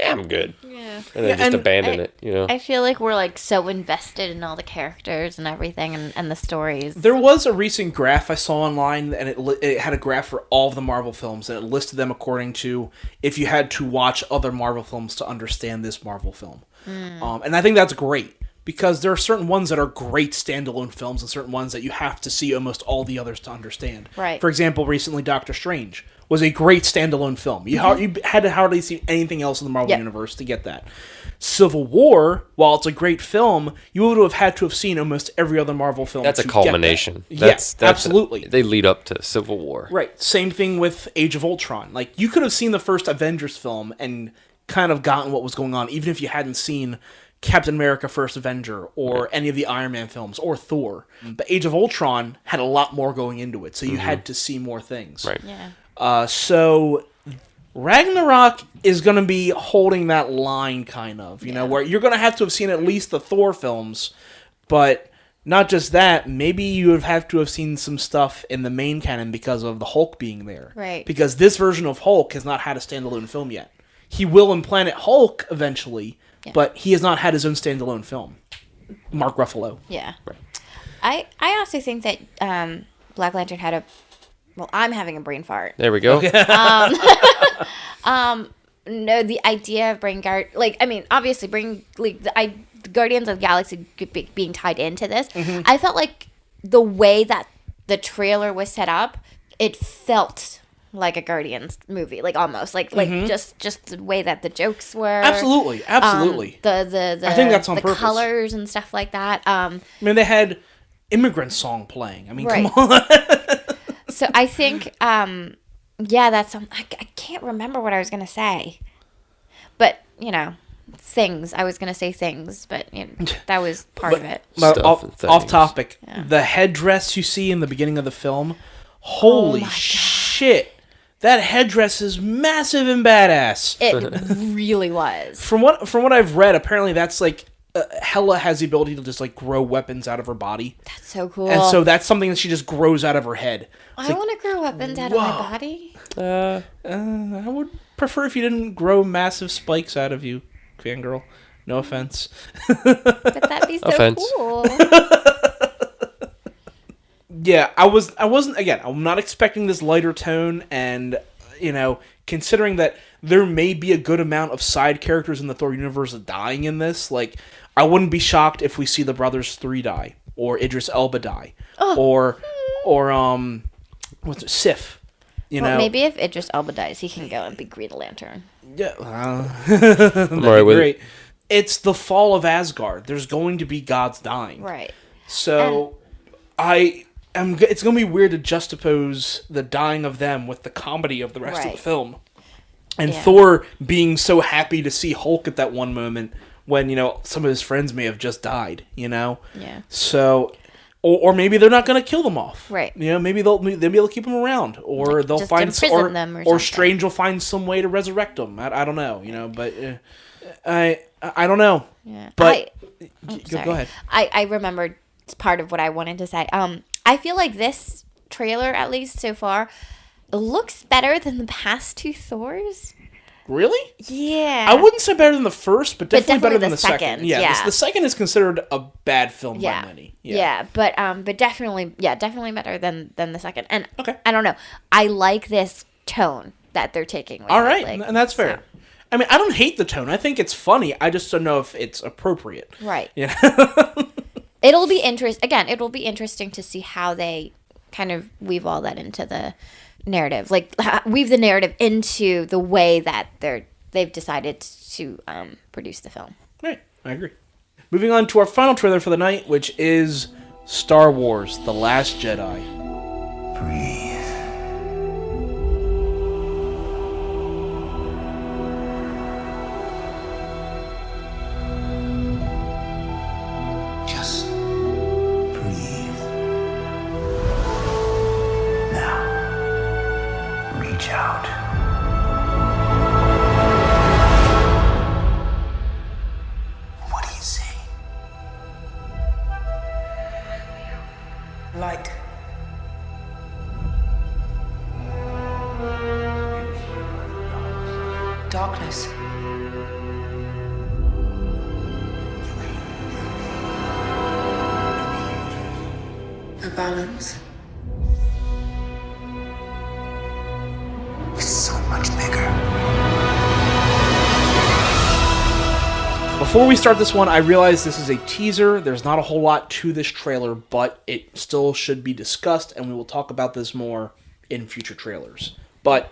yeah, I'm good. Yeah. And then just abandon it, you know? I feel like we're like so invested in all the characters and everything and the stories. There was a recent graph I saw online, and it had a graph for all of the Marvel films, and it listed them according to if you had to watch other Marvel films to understand this Marvel film. And I think that's great, because there are certain ones that are great standalone films and certain ones that you have to see almost all the others to understand. Right. For example, recently Doctor Strange was a great standalone film. You had to hardly see anything else in the Marvel Universe to get that. Civil War, while it's a great film, you would have had to have seen almost every other Marvel film. That's a culmination. That's absolutely. They lead up to Civil War. Right. Same thing with Age of Ultron. Like, you could have seen the first Avengers film and kind of gotten what was going on, even if you hadn't seen Captain America First Avenger or any of the Iron Man films or Thor. But Age of Ultron had a lot more going into it, so you had to see more things. Right. Yeah. So Ragnarok is going to be holding that line, kind of, you know, where you're going to have to have seen at least the Thor films, but not just that, maybe you would have to have seen some stuff in the main canon because of the Hulk being there. Right. Because this version of Hulk has not had a standalone film yet. He will in Planet Hulk eventually, but he has not had his own standalone film. Mark Ruffalo. Yeah. Right. I also think that Black Lantern had well, I'm having a brain fart. There we go. No, the idea of obviously the Guardians of the Galaxy being tied into this. Mm-hmm. I felt like the way that the trailer was set up, it felt like a Guardians movie, like almost like just the way that the jokes were. Absolutely. The I think that's on purpose. The colors and stuff like that. I mean, they had Immigrant Song playing. I mean, right. Come on. So I think, that's I can't remember what I was gonna say, but things. I was gonna say things, but that was part of it. But off topic. Yeah. The headdress you see in the beginning of the film. Holy shit! That headdress is massive and badass. It really was. From what I've read, apparently that's like Hela has the ability to just like grow weapons out of her body. That's so cool. And so that's something that she just grows out of her head. I want to grow weapons out of my body. I would prefer if you didn't grow massive spikes out of you, fangirl. No offense. But that'd be so cool. Yeah, I wasn't, again, I'm not expecting this lighter tone, and, considering that there may be a good amount of side characters in the Thor universe dying in this, like, I wouldn't be shocked if we see the Brothers 3 die, or Idris Elba die, or Sif, maybe if Idris Elba dies, he can go and be Green Lantern. Yeah, I'm all right with great. it. it's the fall of Asgard. There's going to be gods dying. Right. So it's going to be weird to juxtapose the dying of them with the comedy of the rest of the film. And Thor being so happy to see Hulk at that one moment when, some of his friends may have just died, Yeah. So, or maybe they're not going to kill them off. Right. Maybe they'll be able to keep them around, or they'll just find imprison them or Strange will find some way to resurrect them. I don't know, but I don't know. Yeah. But Sorry. Go ahead. I remembered part of what I wanted to say. I feel like this trailer, at least so far, looks better than the past two Thors. Really? Yeah. I wouldn't say better than the first, but definitely better than the second. Yeah. The second is considered a bad film by many. Yeah, but definitely better than the second. And I don't know. I like this tone that they're taking with All right, it, and that's fair. So. I mean, I don't hate the tone. I think it's funny. I just don't know if it's appropriate. Right. Yeah. It'll be interesting to see how they kind of weave all that into the narrative, like weave the narrative into the way that they've decided to produce the film. Right, I agree. Moving on to our final trailer for the night, which is Star Wars: The Last Jedi. Breathe. Just breathe. Now, reach out. What do you see? Light. Darkness. A balance. It's so much bigger. Before we start this one, I realize this is a teaser. There's not a whole lot to this trailer, but it still should be discussed, and we will talk about this more in future trailers. But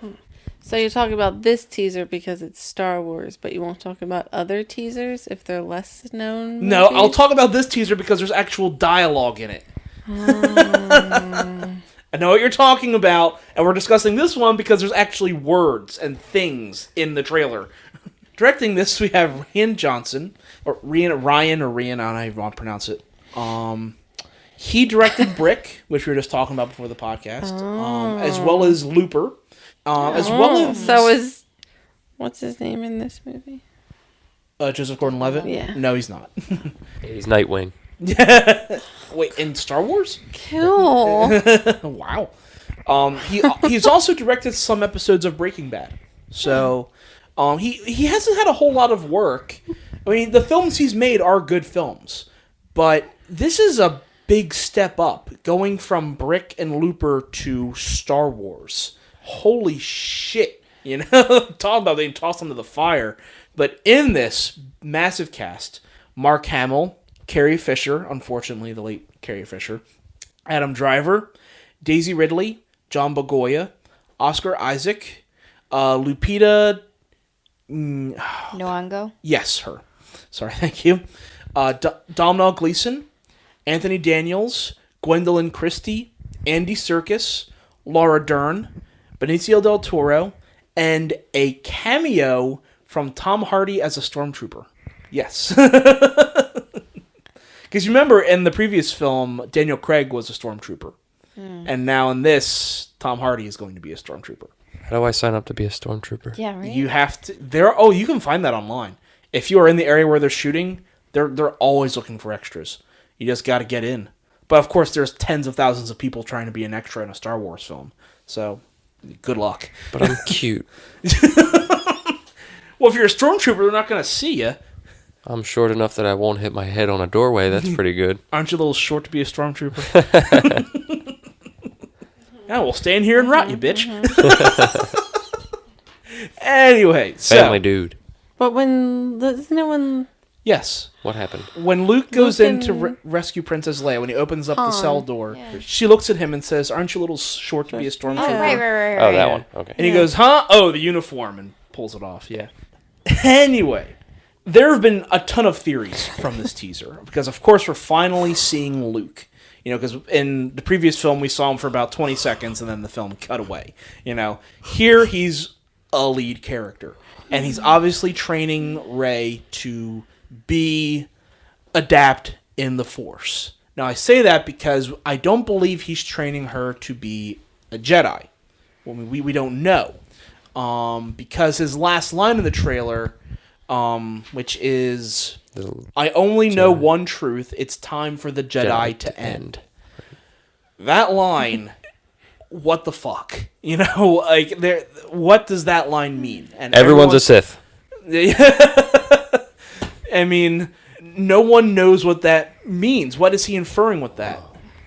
so you're talking about this teaser because it's Star Wars, but you won't talk about other teasers if they're less known movies? No, I'll talk about this teaser because there's actual dialogue in it. I know what you're talking about, and we're discussing this one because there's actually words and things in the trailer. Directing this, we have Ryan Johnson, or Ryan, I don't know how you want to pronounce it. He directed Brick, which we were just talking about before the podcast, as well as Looper, as well as... So is... What's his name in this movie? Joseph Gordon-Levitt? Yeah. No, he's not. He's Nightwing. Wait, in Star Wars? Cool. Wow. He's also directed some episodes of Breaking Bad. So, he hasn't had a whole lot of work. I mean, the films he's made are good films. But this is a big step up, going from Brick and Looper to Star Wars. Holy shit. Talking about being tossed into the fire. But in this massive cast, Mark Hamill, Carrie Fisher, unfortunately the late Carrie Fisher, Adam Driver, Daisy Ridley, John Bogoya, Oscar Isaac, Lupita Nyong'o? Yes, her. Sorry, thank you. Domhnall Gleeson, Anthony Daniels, Gwendolyn Christie, Andy Serkis, Laura Dern, Benicio del Toro, and a cameo from Tom Hardy as a stormtrooper. Yes. Because you remember in the previous film, Daniel Craig was a stormtrooper. And now in this, Tom Hardy is going to be a stormtrooper. How do I sign up to be a stormtrooper? Yeah, right. You have to... you can find that online. If you are in the area where they're shooting, they're always looking for extras. You just got to get in. But of course, there's tens of thousands of people trying to be an extra in a Star Wars film. So, good luck. But I'm cute. Well, if you're a stormtrooper, they're not going to see you. I'm short enough that I won't hit my head on a doorway. That's pretty good. Aren't you a little short to be a stormtrooper? Yeah, we'll stay in here and rot you, bitch. Anyway, so... Family dude. But isn't it when... Yes. What happened? When Luke goes in to rescue Princess Leia, when he opens up the cell door, she looks at him and says, "Aren't you a little short to be a stormtrooper?" Oh, right. Oh, that one. Okay. And he goes, "Huh? Oh, the uniform," and pulls it off. Yeah. Anyway, there have been a ton of theories from this teaser because, of course, we're finally seeing Luke. Because in the previous film we saw him for about 20 seconds and then the film cut away. Here he's a lead character, and he's obviously training Rey to adapt in the Force. Now I say that because I don't believe he's training her to be a Jedi. Well, we don't know, because his last line in the trailer, which is, I only know one truth, it's time for the Jedi to end. That line, what the fuck? What does that line mean? And Everyone's a Sith. I mean, no one knows what that means. What is he inferring with that?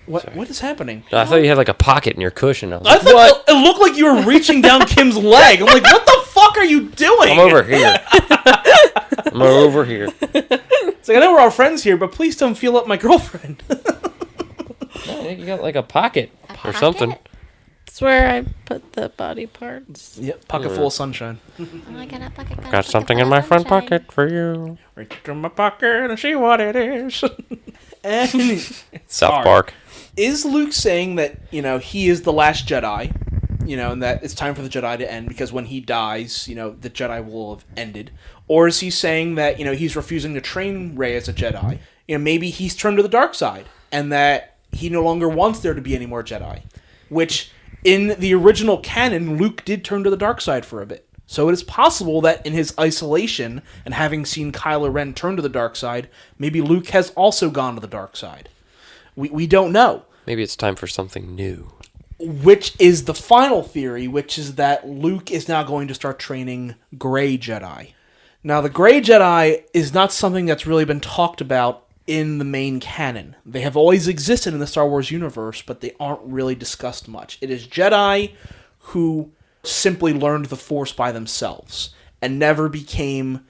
What is happening? I thought you had like a pocket in your cushion. I was I like, thought what? it looked like you were reaching down Kim's leg. I'm like, what the fuck are you doing? I'm over here. I'm over here. It's like, I know we're all friends here, but please don't feel up my girlfriend. I think you got like a pocket or something. It's where I put the body parts. Yep, pocket full of sunshine. Got something in my front pocket for you. Reach into my pocket and see what it is. And South Park. Is Luke saying that, he is the last Jedi, and that it's time for the Jedi to end because when he dies, the Jedi will have ended? Or is he saying that, he's refusing to train Rey as a Jedi? Maybe he's turned to the dark side and that he no longer wants there to be any more Jedi. Which, in the original canon, Luke did turn to the dark side for a bit. So it is possible that in his isolation and having seen Kylo Ren turn to the dark side, maybe Luke has also gone to the dark side. We don't know. Maybe it's time for something new. Which is the final theory, which is that Luke is now going to start training Grey Jedi. Now, the Grey Jedi is not something that's really been talked about in the main canon. They have always existed in the Star Wars universe, but they aren't really discussed much. It is Jedi who simply learned the Force by themselves and never became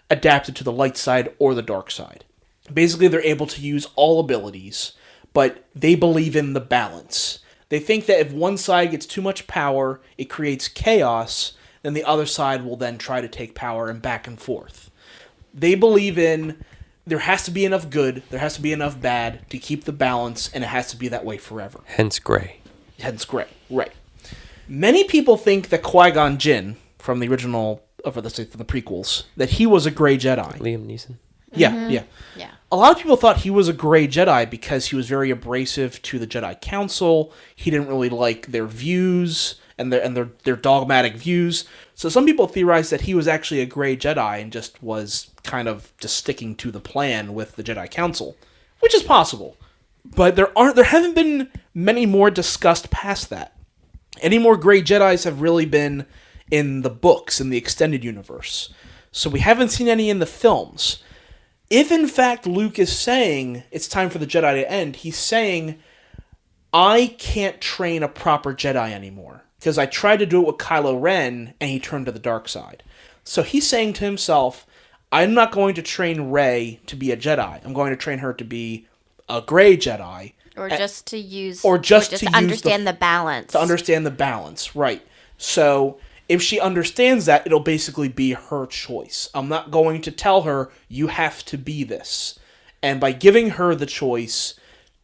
adapted to the light side or the dark side. Basically, they're able to use all abilities, but they believe in the balance. They think that if one side gets too much power, it creates chaos, then the other side will then try to take power and back and forth. They believe in there has to be enough good, there has to be enough bad to keep the balance, and it has to be that way forever. Hence Grey. Hence Grey, right. Many people think that Qui-Gon Jinn, from the original, from the prequels, that he was a Grey Jedi. Liam Neeson. Yeah. A lot of people thought he was a Grey Jedi because he was very abrasive to the Jedi Council. He didn't really like their views and their dogmatic views. So some people theorized that he was actually a Grey Jedi and just was kind of just sticking to the plan with the Jedi Council, which is possible. But there haven't been many more discussed past that. Any more Grey Jedis have really been in the books, in the extended universe. So we haven't seen any in the films. If, in fact, Luke is saying it's time for the Jedi to end, he's saying, I can't train a proper Jedi anymore. Because I tried to do it with Kylo Ren, and he turned to the dark side. So he's saying to himself, I'm not going to train Rey to be a Jedi. I'm going to train her to be a Grey Jedi. Or just to use... Or just to understand the balance. To understand the balance, right. So if she understands that, it'll basically be her choice. I'm not going to tell her, you have to be this. And by giving her the choice,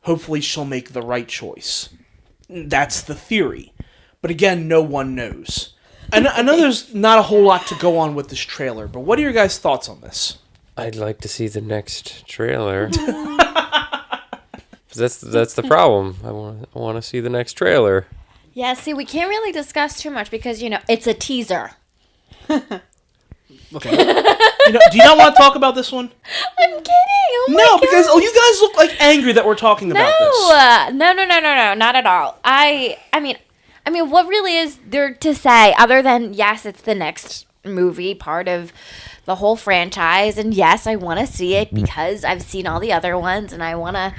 hopefully she'll make the right choice. That's the theory. But again, no one knows. And I know there's not a whole lot to go on with this trailer, but what are your guys' thoughts on this? I'd like to see the next trailer. That's the problem. I want to see the next trailer. Yeah, see, we can't really discuss too much because, it's a teaser. Okay. Do you not want to talk about this one? I'm kidding. Oh my God. Because you guys look like angry that we're talking about this. No, not at all. I mean, what really is there to say other than, yes, it's the next movie, part of the whole franchise, and yes, I want to see it because I've seen all the other ones, and I want to,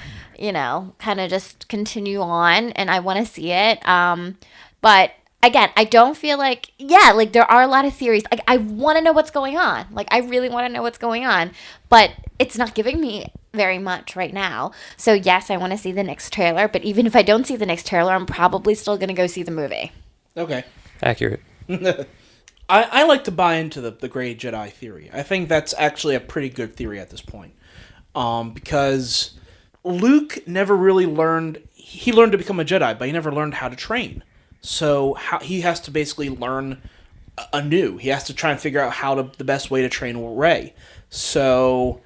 kind of just continue on, and I want to see it. But again, I don't feel like, there are a lot of theories. Like, I want to know what's going on. Like, I really want to know what's going on, but it's not giving me very much right now. So yes, I want to see the next trailer, but even if I don't see the next trailer, I'm probably still going to go see the movie. Okay. Accurate. I like to buy into the Grey Jedi theory. I think that's actually a pretty good theory at this point. Because Luke never really learned... He learned to become a Jedi, but he never learned how to train. So he has to basically learn anew. He has to try and figure out the best way to train Rey. So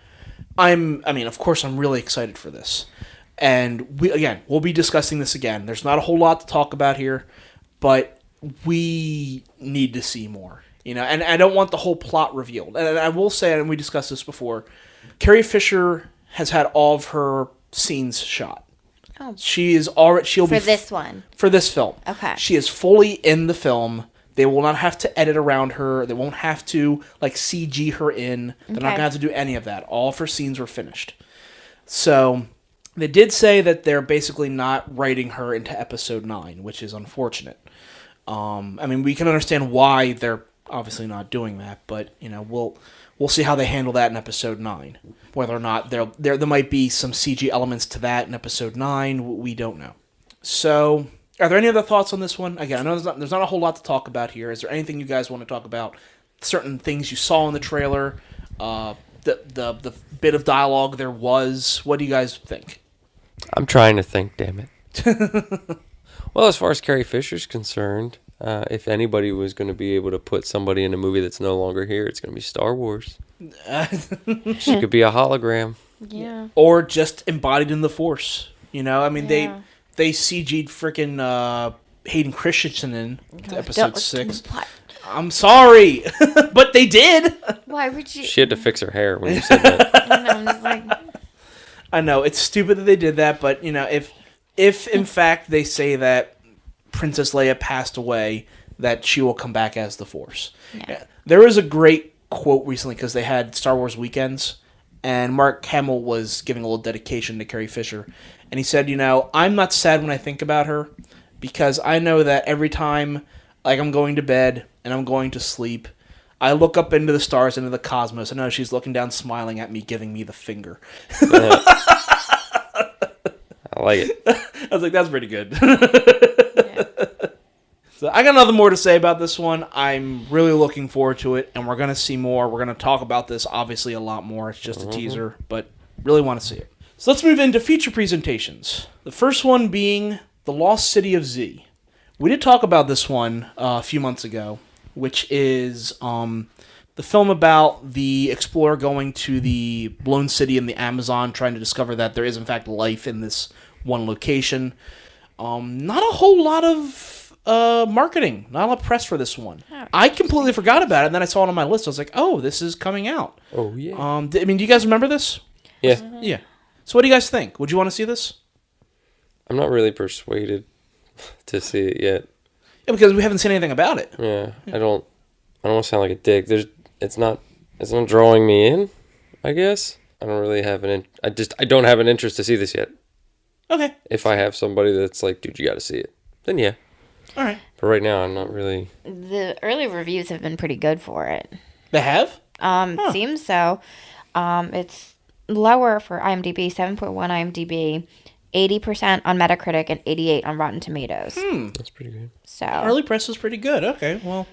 of course, I'm really excited for this. And we'll be discussing this again. There's not a whole lot to talk about here, but we need to see more. And I don't want the whole plot revealed. And I will say, and we discussed this before, Carrie Fisher has had all of her scenes shot. Oh. She'll be this one. For this film. Okay. She is fully in the film. They will not have to edit around her. They won't have to CG her in. They're not going to have to do any of that. All of her scenes were finished. So they did say that they're basically not writing her into episode 9, which is unfortunate. We can understand why they're obviously not doing that, but we'll see how they handle that in episode 9. Whether or not there might be some CG elements to that in episode 9, we don't know. So, are there any other thoughts on this one? Again, I know there's not a whole lot to talk about here. Is there anything you guys want to talk about? Certain things you saw in the trailer, the bit of dialogue there was. What do you guys think? I'm trying to think, damn it. Well, as far as Carrie Fisher's concerned, if anybody was going to be able to put somebody in a movie that's no longer here, it's going to be Star Wars. She could be a hologram. Yeah. Or just embodied in the Force. They CG'd freaking Hayden Christensen in episode 6. What? I'm sorry, but they did. Why would you? She had to fix her hair when you said that. I'm just like... I know, it's stupid that they did that, but, if in fact they say that Princess Leia passed away, that she will come back as the Force. Yeah. There was a great quote recently, because they had Star Wars weekends, and Mark Hamill was giving a little dedication to Carrie Fisher, and he said, I'm not sad when I think about her, because I know that every time I'm going to bed and I'm going to sleep, I look up into the stars, into the cosmos, and I know she's looking down, smiling at me, giving me the finger. I like it. I was like, that's pretty good. Yeah. So I got nothing more to say about this one. I'm really looking forward to it, and we're going to see more. We're going to talk about this, obviously, a lot more. It's just a teaser, but really want to see it. So let's move into feature presentations. The first one being The Lost City of Z. We did talk about this one a few months ago, which is the film about the explorer going to the blown city in the Amazon, trying to discover that there is, in fact, life in this one location. Not a whole lot of marketing, not a lot of press for this one. I completely forgot about it, and then I saw it on my list. I was like, oh, this is coming out. Oh, yeah. Do you guys remember this? Yeah. Yeah. So what do you guys think? Would you want to see this? I'm not really persuaded to see it yet. Yeah, because we haven't seen anything about it. Yeah. I don't want to sound like a dick. It's not drawing me in, I guess. I don't really have I don't have an interest to see this yet. Okay. If I have somebody that's like, dude, you got to see it, then yeah. All right. But right now, I'm not really. The early reviews have been pretty good for it. They have? Seems so. It's lower for IMDb, 7.1 IMDb, 80% on Metacritic, and 88 on Rotten Tomatoes. That's pretty good. So early press is pretty good. Okay, well,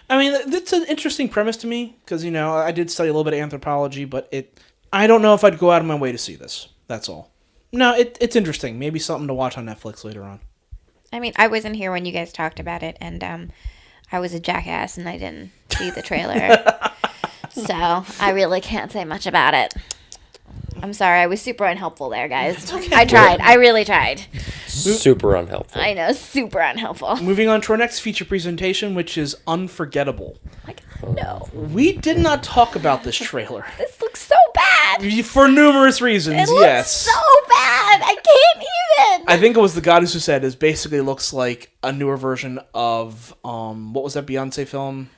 that's an interesting premise to me, because I did study a little bit of anthropology, but I don't know if I'd go out of my way to see this. That's all. No, it's interesting. Maybe something to watch on Netflix later on. I wasn't here when you guys talked about it, and I was a jackass, and I didn't see the trailer. So I really can't say much about it. I'm sorry, I was super unhelpful there, guys. Okay. I tried. I really tried. Super unhelpful. I know, super unhelpful. Moving on to our next feature presentation, which is Unforgettable. No. We did not talk about this trailer. This looks so bad. For numerous reasons, it looks yes. so bad. I can't even. I think it was the goddess who said it basically looks like a newer version of, what was that Beyonce film?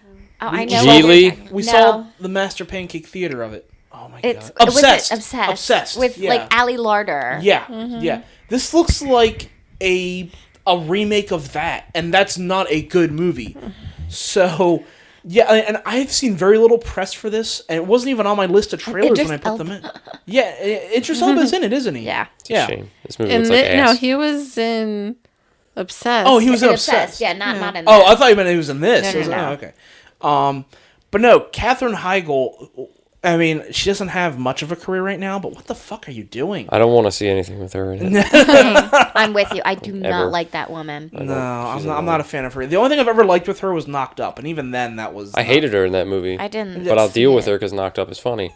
Oh, I know. Geely? We saw the Master Pancake Theater of it. Oh my god. Obsessed. Obsessed. With Ali Larder. Yeah. Mm-hmm. Yeah. This looks like a remake of that, and that's not a good movie. So, yeah, and I've seen very little press for this, and it wasn't even on my list of trailers when I put them in. Yeah, Idris Elba's in it, isn't he? Yeah. It's a shame. This movie looks like ass. No, he was in Obsessed. Oh, he was in Obsessed. Yeah, not in Oh, I thought you meant he was in this. No. Oh, okay. But no, Katherine Heigl. I mean, she doesn't have much of a career right now, but what the fuck are you doing? I don't want to see anything with her in it. I'm with you. I do not like that woman. No, I'm not a fan of her. The only thing I've ever liked with her was Knocked Up, and even then, that was... I hated her in that movie. I didn't. But I'll deal with her because Knocked Up is funny.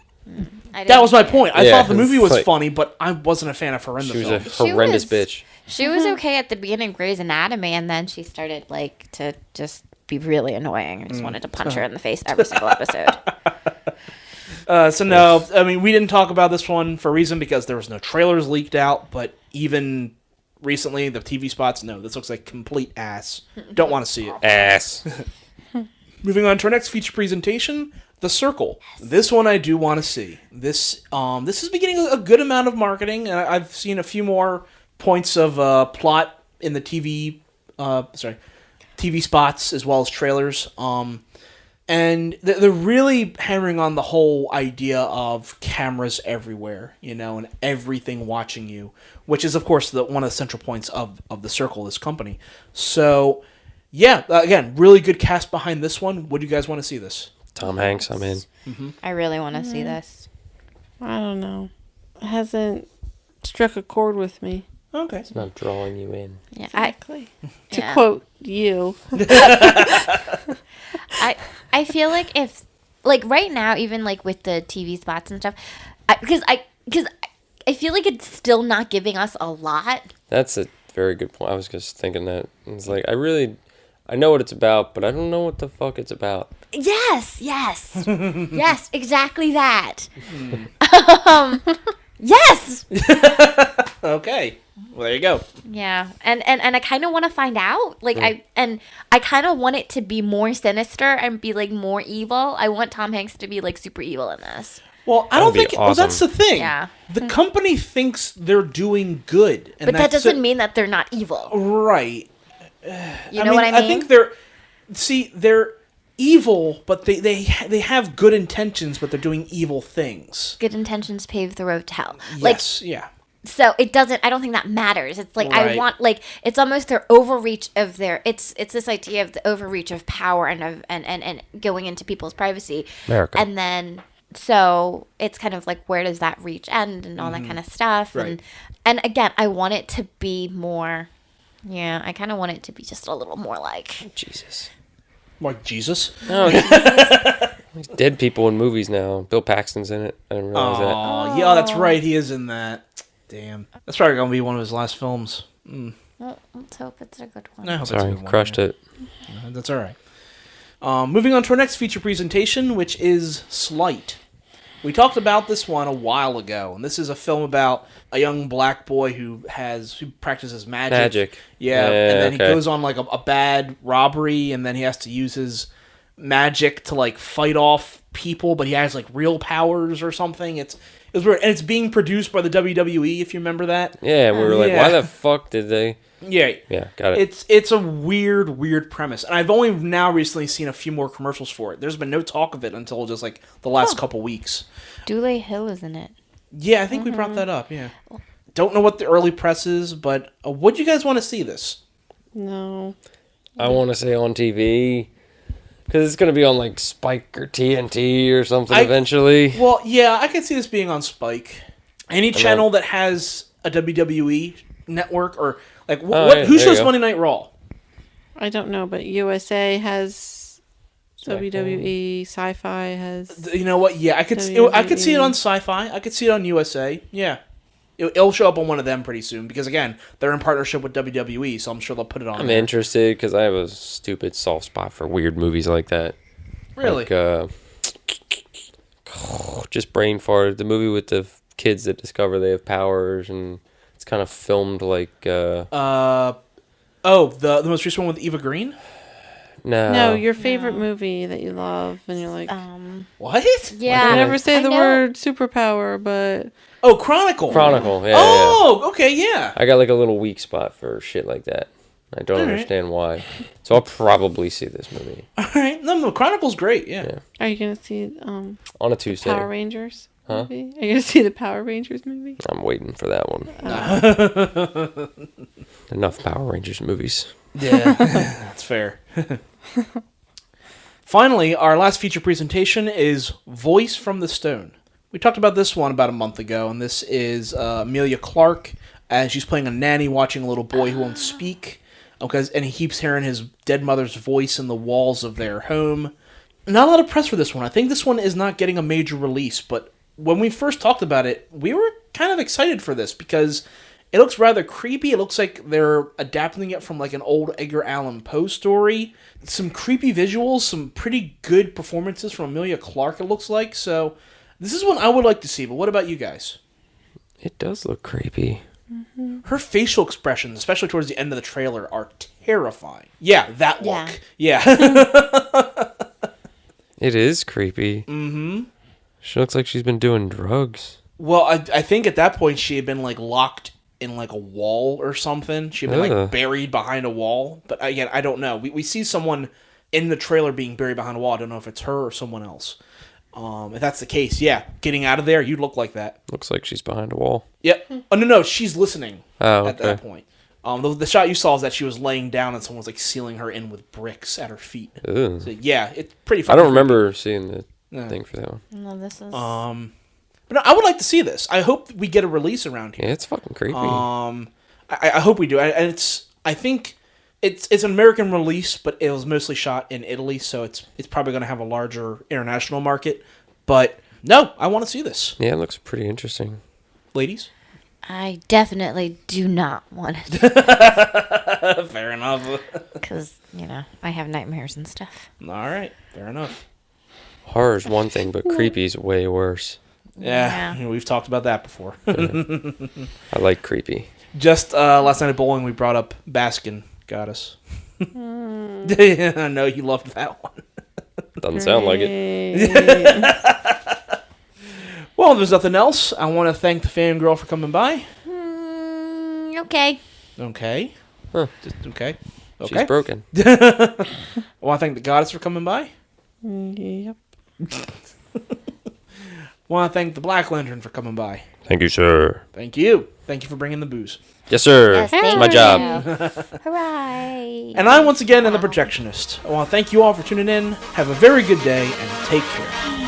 That was my point. I thought the movie was funny, but I wasn't a fan of her in the film. She was a horrendous bitch. She was okay at the beginning of Grey's Anatomy, and then she started to just be really annoying. I just wanted to punch her in the face every single episode. So no, I mean, we didn't talk about this one for a reason because there was no trailers leaked out, but even recently, the TV spots, no, this looks like complete ass. Don't want to see it. Ass. Moving on to our next feature presentation, The Circle. This one I do want to see. This is beginning a good amount of marketing, and I've seen a few more points of plot in the TV spots as well as trailers. And they're really hammering on the whole idea of cameras everywhere, and everything watching you, which is, of course, one of the central points of The Circle, this company. So, yeah, again, really good cast behind this one. Would you guys want to see this? Tom Hanks, I'm in. Mm-hmm. I really want to see this. I don't know. It hasn't struck a chord with me. Okay. It's not drawing you in. Yeah, exactly. To quote you. I feel like if, right now, even, with the TV spots and stuff, because I feel like it's still not giving us a lot. That's a very good point. I was just thinking that. It's like, I know what it's about, but I don't know what the fuck it's about. Yes. Yes, exactly that. Yes! Okay. Well, there you go. Yeah, and I kind of want to find out. I kind of want it to be more sinister and be more evil. I want Tom Hanks to be super evil in this. Well, I don't think. Awesome. Well, that's the thing. Yeah. The company thinks they're doing good, But that doesn't mean that they're not evil. Right. You know what I mean? I think they're evil, but they have good intentions, but they're doing evil things. Good intentions pave the road to hell. Yes. Yeah. So I don't think that matters. It's Right. I want it's almost their overreach of it's this idea of the overreach of power and going into people's privacy. America. And then so it's kind of where does that reach end and all that kind of stuff. Right. And again, I want it to be more I kind of want it to be just a little more Jesus. Like Jesus? No, there's dead people in movies now. Bill Paxton's in it. I didn't realize that. Oh, yeah, that's right. He is in that. Damn. That's probably going to be one of his last films. Well, let's hope it's a good one. I hope Sorry, it's a good one, crushed it. That's all right. Moving on to our next feature presentation, which is Slight. We talked about this one a while ago, and this is a film about a young black boy who practices magic. Yeah, and then he goes on a bad robbery, and then he has to use his magic to fight off people, but he has real powers or something. It's weird, and it's being produced by the WWE, if you remember that. Yeah, we were why the fuck did they? Yeah, got it. It's a weird premise, and I've only now recently seen a few more commercials for it. There's been no talk of it until just the last couple weeks. Dule Hill is in it. Yeah, I think we brought that up. Yeah, don't know what the early press is, but would you guys want to see this? No, I want to say on TV. Because it's going to be on Spike or TNT or something eventually. Well, yeah, I could see this being on Spike. Any channel that has a WWE network or who shows Monday Night Raw? I don't know, but USA has WWE, Sci-Fi has. You know what? Yeah, I could see it on Sci-Fi. I could see it on USA. Yeah. It'll show up on one of them pretty soon because, again, they're in partnership with WWE, so I'm sure they'll put it on. I'm interested because I have a stupid soft spot for weird movies like that. Really? Just brain farted. The movie with the kids that discover they have powers, and it's kind of filmed the most recent one with Eva Green? No, your favorite movie that you love, and you're like, what? Yeah. I never say the word superpower, but Chronicle. Yeah. Oh, okay, yeah. I got a little weak spot for shit like that. I don't understand why. So I'll probably see this movie. All right. No, Chronicle's great, yeah. Are you going to see on a Tuesday. Power Rangers movie? Are you going to see the Power Rangers movie? I'm waiting for that one. Enough Power Rangers movies. Yeah, that's fair. Finally, our last feature presentation is Voice from the Stone. We talked about this one about a month ago, and this is Emilia Clarke, as she's playing a nanny watching a little boy who won't speak, and he keeps hearing his dead mother's voice in the walls of their home. Not a lot of press for this one. I think this one is not getting a major release, but when we first talked about it, we were kind of excited for this, because it looks rather creepy. It looks like they're adapting it from like an old Edgar Allan Poe story. Some creepy visuals, some pretty good performances from Emilia Clarke, it looks like. So this is one I would like to see, but what about you guys? It does look creepy. Mm-hmm. Her facial expressions, especially towards the end of the trailer, are terrifying. Yeah, that look. Yeah. It is creepy. Mm-hmm. She looks like she's been doing drugs. Well, I think at that point she had been like locked in like a wall or something. She had been like buried behind a wall. But again, I don't know. We see someone in the trailer being buried behind a wall. I don't know if it's her or someone else. If that's the case, yeah, getting out of there, you'd look like that. Looks like she's behind a wall. Yep. Oh, no, she's listening at that point. The shot you saw is that she was laying down and someone was like sealing her in with bricks at her feet. Ugh. So yeah, it's pretty I don't remember seeing the thing for that one. No, this is... But no, I would like to see this. I hope we get a release around here. Yeah, it's fucking creepy. I hope we do. And I think it's an American release, but it was mostly shot in Italy, so it's probably going to have a larger international market. But no, I want to see this. Yeah, it looks pretty interesting. Ladies? I definitely do not want it. Fair enough. Because, I have nightmares and stuff. All right, fair enough. Horror's one thing, but creepy's way worse. Yeah. We've talked about that before. I like creepy. Just last night at bowling, we brought up Baskin Goddess. I know you loved that one. Doesn't sound like it. Well, if there's nothing else, I want to thank the Fangirl for coming by. Okay. Okay. Huh. Okay. She's broken. I want to thank the Goddess for coming by. Yep. Want to thank the Black Lantern for coming by. Thank you, sir. Thank you. Thank you for bringing the booze. Yes, sir. Yes, it's thank my you. job. Hooray. And I, once again, am the Projectionist. I want to thank you all for tuning in. Have a very good day, and take care.